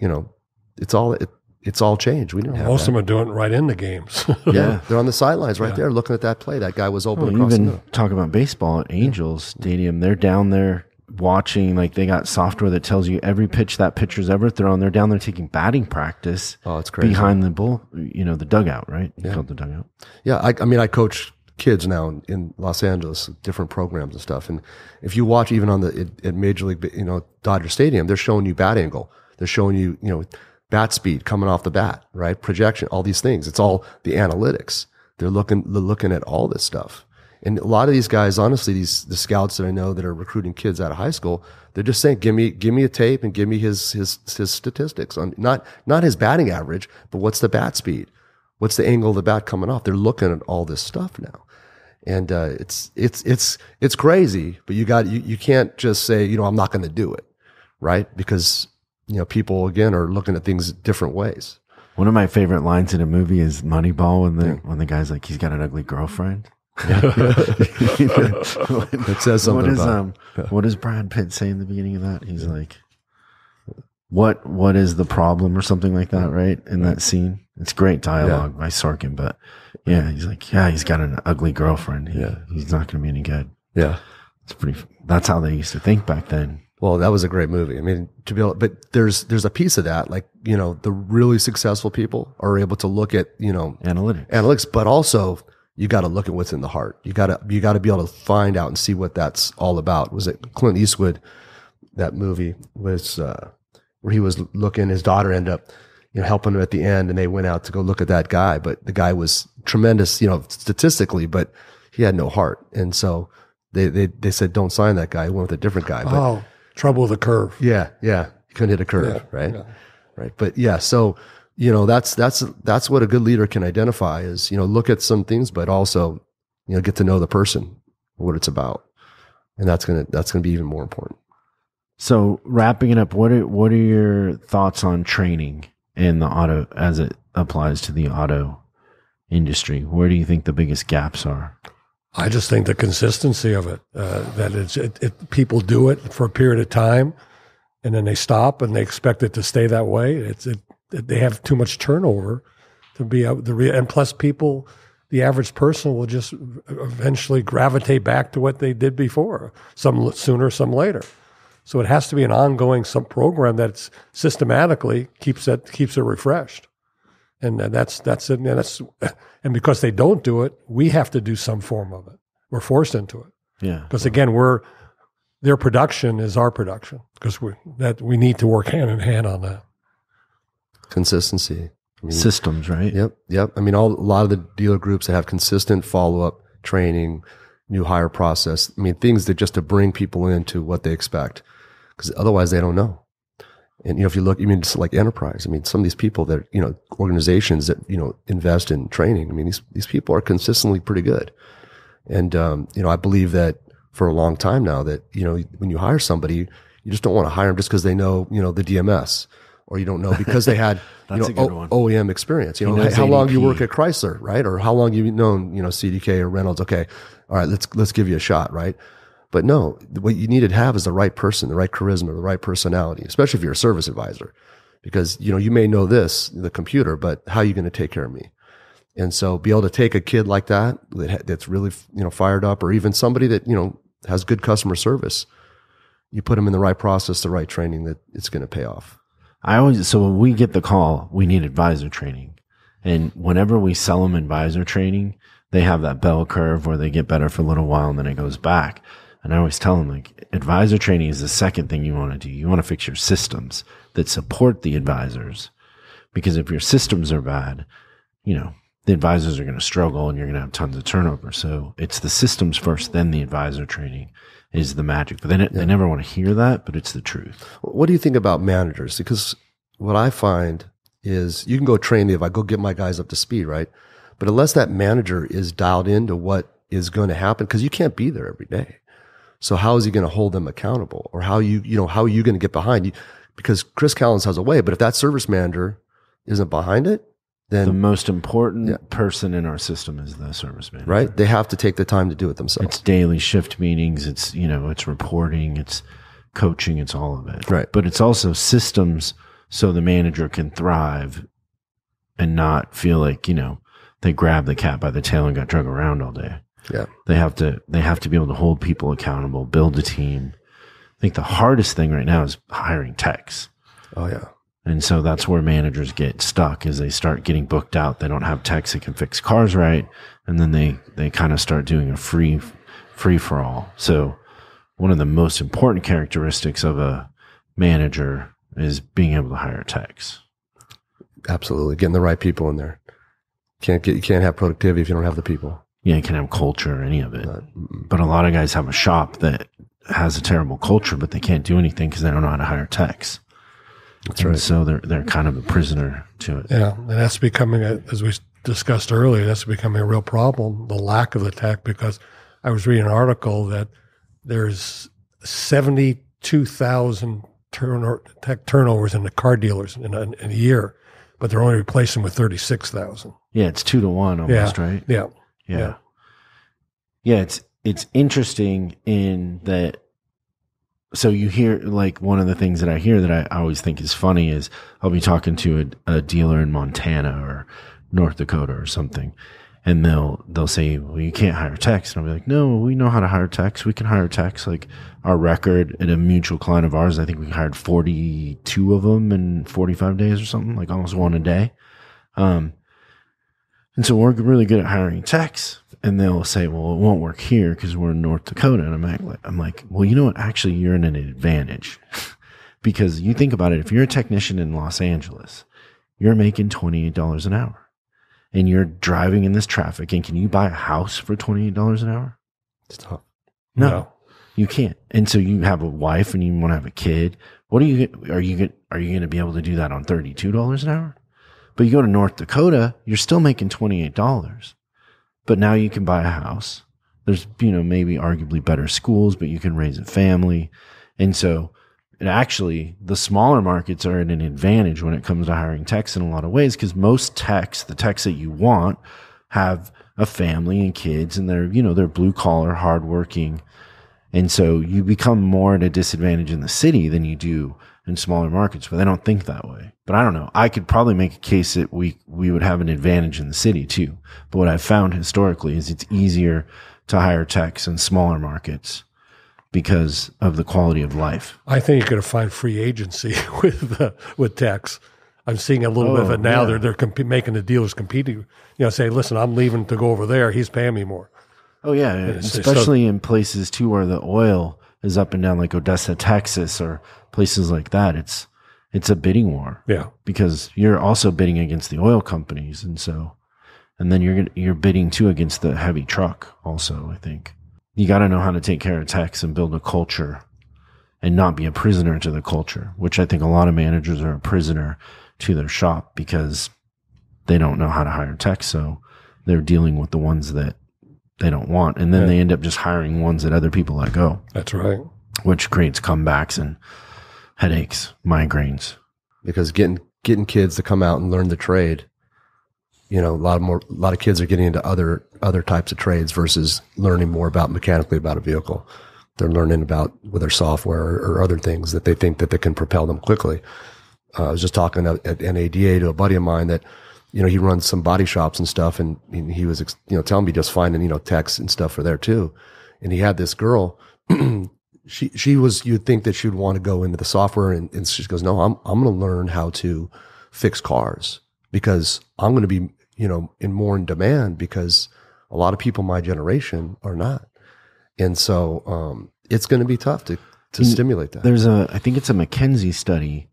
it's all changed. We didn't have most of them are doing it right in the games. Yeah. They're on the sidelines right there looking at that play. That guy was open across the middle. Talk about baseball at Angels Stadium. They're down there watching, like they got software that tells you every pitch that pitcher's ever thrown. They're down there taking batting practice. Oh, it's crazy. Behind the the dugout, right? You call it the dugout. Yeah. I coach kids now in Los Angeles, different programs and stuff. And if you watch even at Major League, Dodger Stadium, they're showing you bat angle. They're showing you, bat speed coming off the bat, right? Projection, all these things. It's all the analytics. They're looking at all this stuff. And a lot of these guys, honestly, the scouts that I know that are recruiting kids out of high school, they're just saying, give me a tape and give me his statistics on not his batting average, but what's the bat speed? What's the angle of the bat coming off? They're looking at all this stuff now. And it's crazy, but you can't just say, I'm not going to do it, right? Because people again are looking at things different ways. One of my favorite lines in a movie is Moneyball when the guy's like, he's got an ugly girlfriend. It says something what does Brad Pitt say in the beginning of that? He's like, what is the problem or something like that, right? In that scene. It's great dialogue by Sorkin, but he's like, he's got an ugly girlfriend. He's not going to be any good. Yeah. That's how they used to think back then. Well, that was a great movie. I mean, but there's a piece of that, like, the really successful people are able to look at, analytics, but also you got to look at what's in the heart. You got to be able to find out and see what that's all about. Was it Clint Eastwood? That movie was, where he was looking, his daughter ended up, helping him at the end, and they went out to go look at that guy, but the guy was tremendous, statistically, but he had no heart. And so they said, don't sign that guy. He went with a different guy. But, trouble with the curve. Yeah. He couldn't hit a curve, right? Yeah. Right. But so, that's what a good leader can identify is, look at some things, but also, get to know the person, what it's about. And that's going to be even more important. So wrapping it up, what are your thoughts on training in the auto as it applies to the auto industry? Where do you think the biggest gaps are? I just think the consistency of it, that people do it for a period of time and then they stop and they expect it to stay that way. They have too much turnover to be able to, and plus people, the average person will just eventually gravitate back to what they did before, some sooner, some later. So it has to be an ongoing program that's systematically keeps it refreshed, and that's it. And because they don't do it, we have to do some form of it. We're forced into it. Yeah. Because again, their production is our production because we need to work hand in hand on that. Consistency, systems, right? Yep. I mean, a lot of the dealer groups that have consistent follow up training, new hire process. I mean, things that just to bring people into what they expect, because otherwise they don't know. And, if you look, just like enterprise, some of these people that, organizations that, invest in training, these people are consistently pretty good. And, I believe that for a long time now that, when you hire somebody, you just don't want to hire them just because they know, the DMS, or you don't know because they had, That's a good one. OEM experience. How long you work at Chrysler, right? Or how long you've known, CDK or Reynolds. Okay. All right. Let's give you a shot. Right. But no, what you need to have is the right person, the right charisma, the right personality, especially if you're a service advisor, because, you may know the computer, but how are you going to take care of me? And so be able to take a kid like that's really, fired up, or even somebody that, has good customer service, you put them in the right process, the right training, that it's going to pay off. So when we get the call, we need advisor training. And whenever we sell them advisor training, they have that bell curve where they get better for a little while and then it goes back. And I always tell them, advisor training is the second thing you want to do. You want to fix your systems that support the advisors, because if your systems are bad, the advisors are going to struggle and you're going to have tons of turnover. So it's the systems first, then the advisor training is the magic. But they never want to hear that, but it's the truth. What do you think about managers? Because what I find is you can go train if I go get my guys up to speed, right? But unless that manager is dialed into what is going to happen, because you can't be there every day. So how is he going to hold them accountable? Or how are you going to get behind you? Because Chris Callens has a way, but if that service manager isn't behind it, then the most important person in our system is the service manager. Right? They have to take the time to do it themselves. It's daily shift meetings. It's, it's reporting, it's coaching, it's all of it. Right. But it's also systems so the manager can thrive and not feel like, they grabbed the cat by the tail and got drug around all day. Yeah. They have to be able to hold people accountable, build a team. I think the hardest thing right now is hiring techs. Oh yeah. And so that's where managers get stuck, is they start getting booked out. They don't have techs that can fix cars right. And then they kind of start doing a free for all. So one of the most important characteristics of a manager is being able to hire techs. Absolutely. Getting the right people in there. You can't have productivity if you don't have the people. Yeah, you can have culture or any of it. But a lot of guys have a shop that has a terrible culture, but they can't do anything because they don't know how to hire techs. That's right. So they're kind of a prisoner to it. Yeah, and that's becoming, as we discussed earlier, that's becoming a real problem, the lack of the tech, because I was reading an article that there's 72,000 tech turnovers in the car dealers in a year, but they're only replacing with 36,000. Yeah, it's 2 to 1 almost, right? Yeah. Yeah. It's interesting in that. So you hear, like, one of the things that I hear that I always think is funny is I'll be talking to a dealer in Montana or North Dakota or something, and they'll say, well, you can't hire techs. And I'll be like, no, we know how to hire techs. We can hire techs. Like, our record at a mutual client of ours, I think we hired 42 of them in 45 days or something, like almost one a day. And so we're really good at hiring techs. And they'll say, well, it won't work here because we're in North Dakota. And I'm like, well, you know what? Actually, you're in an advantage because you think about it. If you're a technician in Los Angeles, you're making $28 an hour and you're driving in this traffic. And can you buy a house for $28 an hour? It's tough. No, you can't. And so you have a wife and you want to have a kid. Are you going to be able to do that on $32 an hour? But you go to North Dakota, you're still making $28. But now you can buy a house. There's, maybe arguably better schools, but you can raise a family. And so the smaller markets are at an advantage when it comes to hiring techs in a lot of ways, because most techs, the techs that you want, have a family and kids, and they're blue collar, hardworking. And so you become more at a disadvantage in the city than you do in smaller markets, but they don't think that way. But I don't know. I could probably make a case that we would have an advantage in the city too. But what I've found historically is it's easier to hire techs in smaller markets because of the quality of life. I think you're going to find free agency with techs. I'm seeing a little bit of it now. Yeah. They're making the dealers competing. Say, listen, I'm leaving to go over there. He's paying me more. Oh yeah, especially in places too where the oil is up and down, like Odessa, Texas, or places like that. It's a bidding war. Yeah, because you're also bidding against the oil companies, and then you're bidding too against the heavy truck. Also, I think. You got to know how to take care of techs and build a culture and not be a prisoner to the culture, which I think a lot of managers are a prisoner to their shop because they don't know how to hire techs. So they're dealing with the ones that they don't want. And then they end up just hiring ones that other people let go. That's right. Which creates comebacks and headaches, migraines. Because getting kids to come out and learn the trade, a lot of kids are getting into other types of trades versus learning more mechanically about a vehicle. They're learning about with their software or other things that they think that they can propel them quickly. I was just talking at NADA to a buddy of mine that, he runs some body shops and stuff, and he was, telling me just finding, techs and stuff for there too. And he had this girl, she was, you'd think that she would want to go into the software, and she goes, no, I'm going to learn how to fix cars because I'm going to be, in demand because a lot of people my generation are not. And so, it's going to be tough to stimulate that. There's I think it's a McKinsey study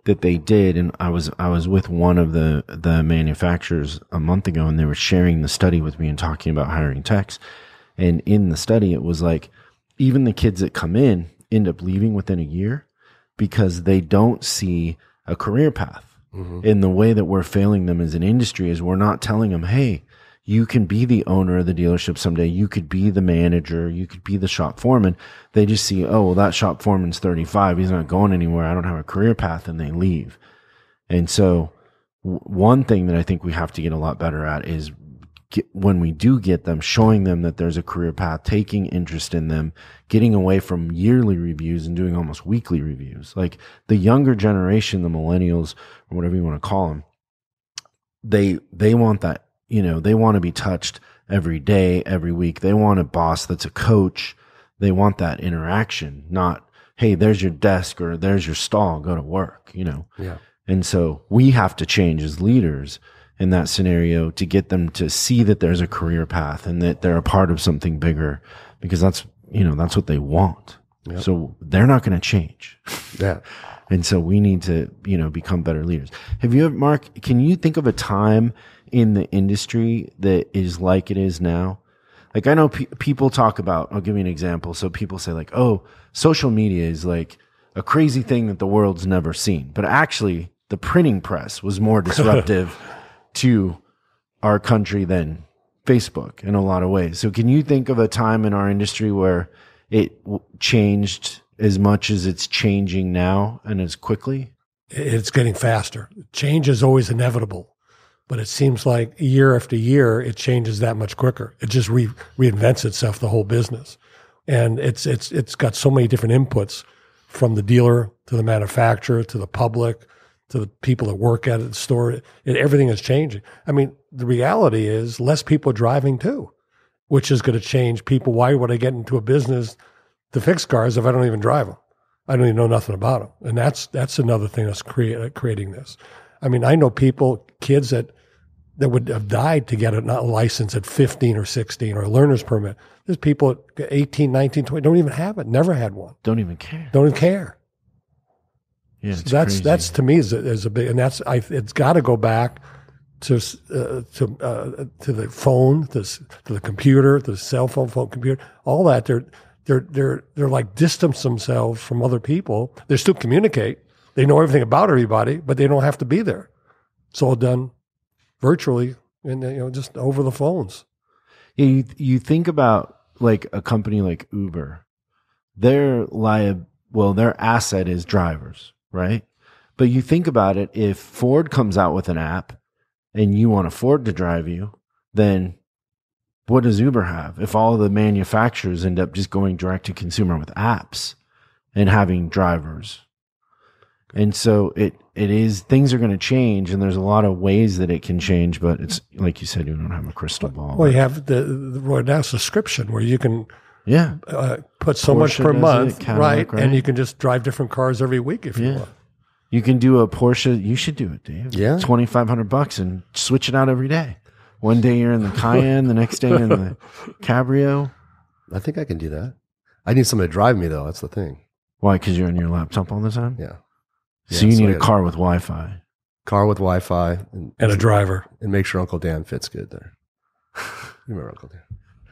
that they did. And I was with one of the manufacturers a month ago, and they were sharing the study with me and talking about hiring techs. And in the study, it was like, even the kids that come in end up leaving within a year because they don't see a career path. Mm-hmm. And the way that we're failing them as an industry is we're not telling them, hey, you can be the owner of the dealership someday. You could be the manager. You could be the shop foreman. They just see, oh, well, that shop foreman's 35. He's not going anywhere. I don't have a career path, and they leave. And so one thing that I think we have to get a lot better at is when we do get them, showing them that there's a career path, taking interest in them, getting away from yearly reviews and doing almost weekly reviews. Like the younger generation, the millennials, or whatever you want to call them, they want that. They want to be touched every day, every week. They want a boss that's a coach. They want that interaction, not, hey, there's your desk or there's your stall, go to work, Yeah. And so we have to change as leaders in that scenario to get them to see that there's a career path and that they're a part of something bigger, because that's what they want. Yep. So they're not going to change. Yeah. And so we need to, become better leaders. Have you ever, Mark, can you think of a time in the industry that is like it is now? Like I know people talk about, I'll give you an example. So people say like, oh, social media is like a crazy thing that the world's never seen. But actually the printing press was more disruptive to our country than Facebook in a lot of ways. So can you think of a time in our industry where it changed as much as it's changing now and as quickly? It's getting faster. Change is always inevitable, but it seems like year after year, it changes that much quicker. It just reinvents itself, the whole business. And it's got so many different inputs, from the dealer to the manufacturer to the public to the people that work at the store. Everything is changing. I mean, the reality is less people are driving too, which is going to change people. Why would I get into a business to fix cars if I don't even drive them? I don't even know nothing about them. And that's another thing that's creating this. I mean, I know kids that would have died to get a license at 15 or 16 or a learner's permit. There's people at 18, 19, 20, don't even have it, never had one. Don't even care. Don't even care. Yeah, so that's to me is a big, and it's got to go back to the phone, to the computer, the cell phone, computer, all that. They're like distance themselves from other people. They still communicate. They know everything about everybody, but they don't have to be there. It's all done virtually and just over the phones. Yeah, you think about like a company like Uber, their asset is drivers, right? But you think about it, if Ford comes out with an app and you want Ford to drive you, then what does Uber have? If all the manufacturers end up just going direct to consumer with apps and having drivers. And so it is, things are going to change, and there's a lot of ways that it can change, but it's like you said, you don't have a crystal ball. Well, you have the subscription where you can put so Porsche much per month, right? right? And you can just drive different cars every week if you want. You can do a Porsche. You should do it, Dave. Yeah. $2,500 and switch it out every day. One day you're in the Cayenne, the next day you're in the Cabrio. I think I can do that. I need somebody to drive me though. That's the thing. Why? Because you're on your laptop all the time? Yeah. So you need a car with Wi-Fi. Car with Wi-Fi. And a driver. And make sure Uncle Dan fits good there. You remember Uncle Dan?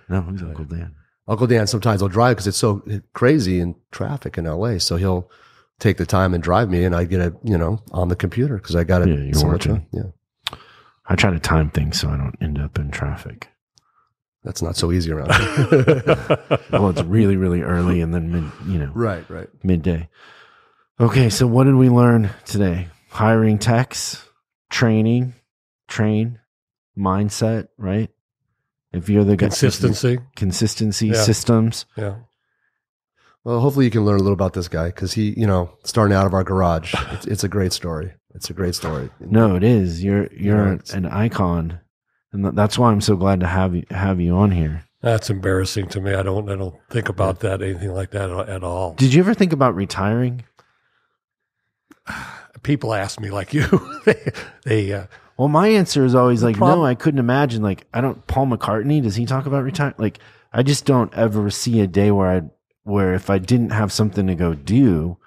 No, who's Uncle Dan? Uncle Dan sometimes will drive because it's so crazy in traffic in LA. So he'll take the time and drive me, and I get on the computer because I got it. Yeah, you're so much working. Yeah. I try to time things so I don't end up in traffic. That's not so easy around here. Well, it's really, really early and then Right. midday. Okay, so what did we learn today? Hiring techs, train, mindset, right? If you're the guy, Consistency, yeah. Systems. Yeah. Well, hopefully you can learn a little about this guy because he, starting out of our garage, it's a great story. It's a great story. No, it is. You're an icon, and that's why I'm so glad to have you on here. That's embarrassing to me. I don't think about anything like that at all. Did you ever think about retiring? People ask me like you. they Well, my answer is always like, problem- no, I couldn't imagine. Like, Paul McCartney, does he talk about retiring? Like, I just don't ever see a day where if I didn't have something to go do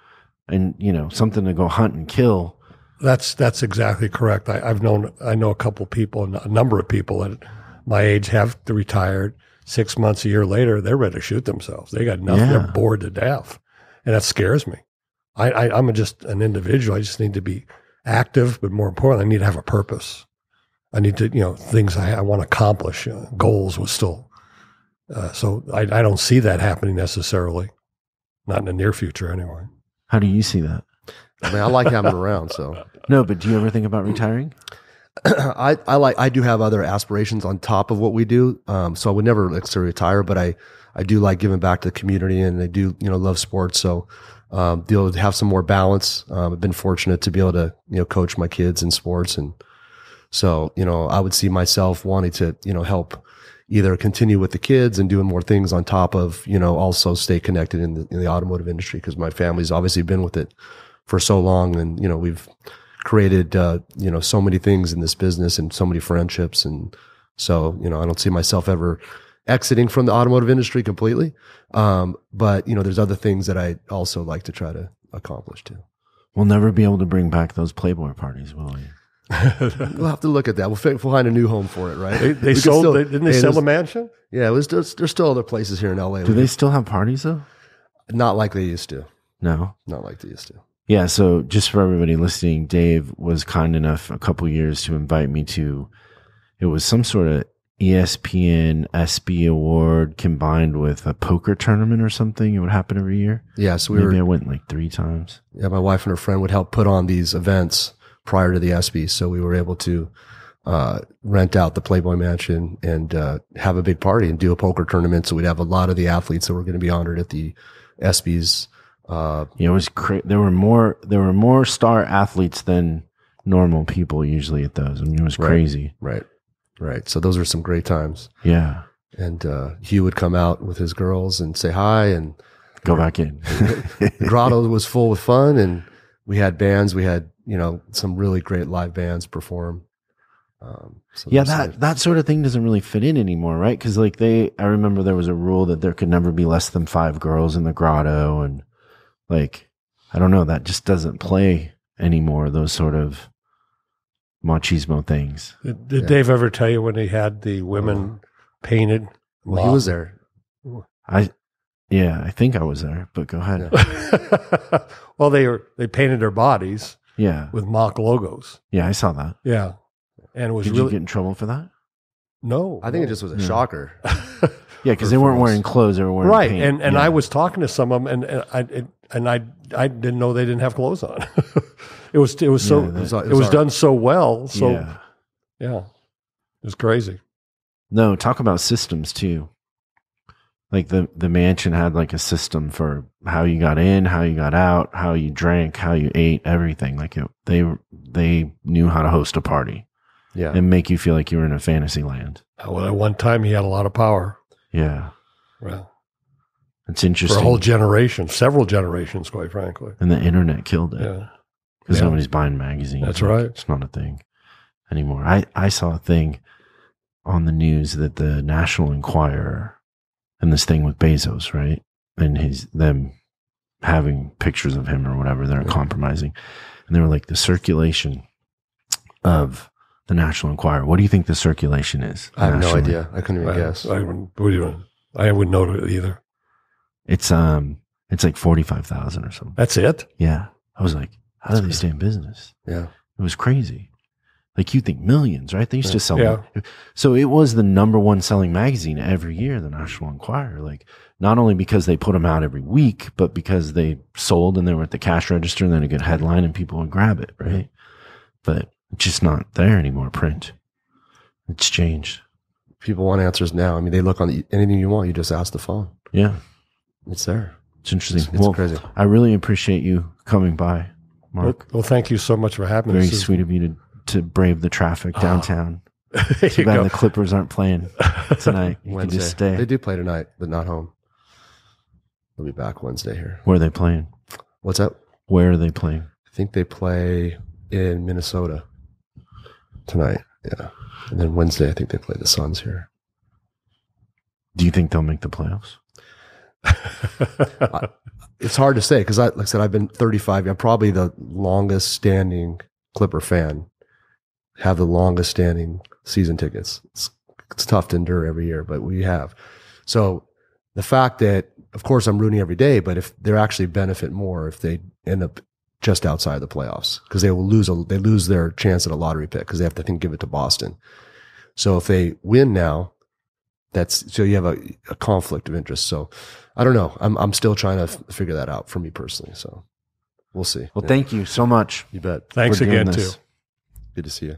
and, something to go hunt and kill. That's exactly correct. I know a couple people, a number of people at my age have retired. 6 months, a year later, they're ready to shoot themselves. They got nothing. Yeah. They're bored to death. And that scares me. I'm just an individual. I just need to be active, but more importantly, I need to have a purpose. I need to, things I want to accomplish, goals was still. So I don't see that happening necessarily, not in the near future anyway. How do you see that? I mean, I like having him around. So No, but do you ever think about retiring? I do have other aspirations on top of what we do. So I would never necessarily retire, but I do like giving back to the community, and I do, love sports. So, be able to have some more balance. I've been fortunate to be able to, coach my kids in sports. And so, I would see myself wanting to, help either continue with the kids and doing more things on top of, also stay connected in the automotive industry, because my family's obviously been with it for so long. And, we've created, so many things in this business and so many friendships. And so, I don't see myself ever exiting from the automotive industry completely. But, there's other things that I also like to try to accomplish too. We'll never be able to bring back those Playboy parties, will we? We'll have to look at that. We'll find a new home for it, right? Didn't they sell the mansion? Yeah, there's still other places here in LA. Do they still have parties though? Not like they used to. No. Not like they used to. Yeah, so just for everybody listening, Dave was kind enough a couple years to invite me to, it was some sort of ESPN SB award combined with a poker tournament or something. It would happen every year. Yeah, so I went like 3 times. Yeah, my wife and her friend would help put on these events prior to the SB, so we were able to rent out the Playboy Mansion and have a big party and do a poker tournament. So we'd have a lot of the athletes that were going to be honored at the SBs. It was there were more star athletes than normal people usually at those. I mean, it was crazy. Right. So those were some great times. Yeah. And Hugh would come out with his girls and say hi and go back in. The grotto was full with fun, and we had bands. We had some really great live bands perform. So yeah, that sort of thing doesn't really fit in anymore, right? Because I remember there was a rule that there could never be less than 5 girls in the grotto, and I don't know, that just doesn't play anymore. Those sort of machismo things. Did Dave ever tell you when he had the women painted? Well, he was there. I think I was there, but go ahead. Yeah. Well, they painted their bodies. Yeah. With MOC logos. Yeah, I saw that. Yeah. And it was Did you get in trouble for that? No. I think it just was a shocker. Yeah, because they weren't wearing clothes; they were wearing paint. And I was talking to some of them, and I didn't know they didn't have clothes on. it was done so well. So yeah, it was crazy. No, talk about systems too. Like the mansion had like a system for how you got in, how you got out, how you drank, how you ate, everything. Like they knew how to host a party. Yeah, and make you feel like you were in a fantasy land. Well, at one time he had a lot of power. Yeah. Well, it's interesting. For a whole generation, several generations, quite frankly. And the internet killed it. Yeah. Because nobody's buying magazines. That's right. It's not a thing anymore. I saw a thing on the news that the National Enquirer and this thing with Bezos, right? And them having pictures of him or whatever, they're compromising. And they were like, the circulation of the National Enquirer. What do you think the circulation is? I have no idea. I couldn't even guess. What do you mean? I wouldn't know it either. It's like 45,000 or something. That's it? Yeah. I was like, how do they stay in business? Yeah. It was crazy. Like, you think millions, right? They used to sell. Yeah. So it was the number one selling magazine every year, the National Enquirer. Like, not only because they put them out every week, but because they sold and they were at the cash register and then a good headline and people would grab it, right? But it's just not there anymore, print. It's changed. People want answers now. I mean, they look on anything you want. You just ask the phone. Yeah. It's there. It's interesting. It's crazy. I really appreciate you coming by, Mark. Well, thank you so much for having me. Very sweet of you to brave the traffic downtown. Too bad the Clippers aren't playing tonight. You can just stay. They do play tonight, but not home. They'll be back Wednesday here. Where are they playing? What's up? Where are they playing? I think they play in Minnesota tonight. Yeah. And then Wednesday, I think they play the Suns here. Do you think they'll make the playoffs? It's hard to say because, like I said, I've been 35. I'm probably the longest standing Clipper fan. Have the longest standing season tickets. It's tough to endure every year, but we have. So the fact that, of course, I'm rooting every day, but if they actually benefit more if they end up just outside the playoffs because they lose their chance at a lottery pick because they have to give it to Boston. So if they win now, so you have a conflict of interest. So I don't know. I'm still trying to figure that out for me personally. So we'll see. Well, thank you so much. You bet. Thanks again, too. Good to see you.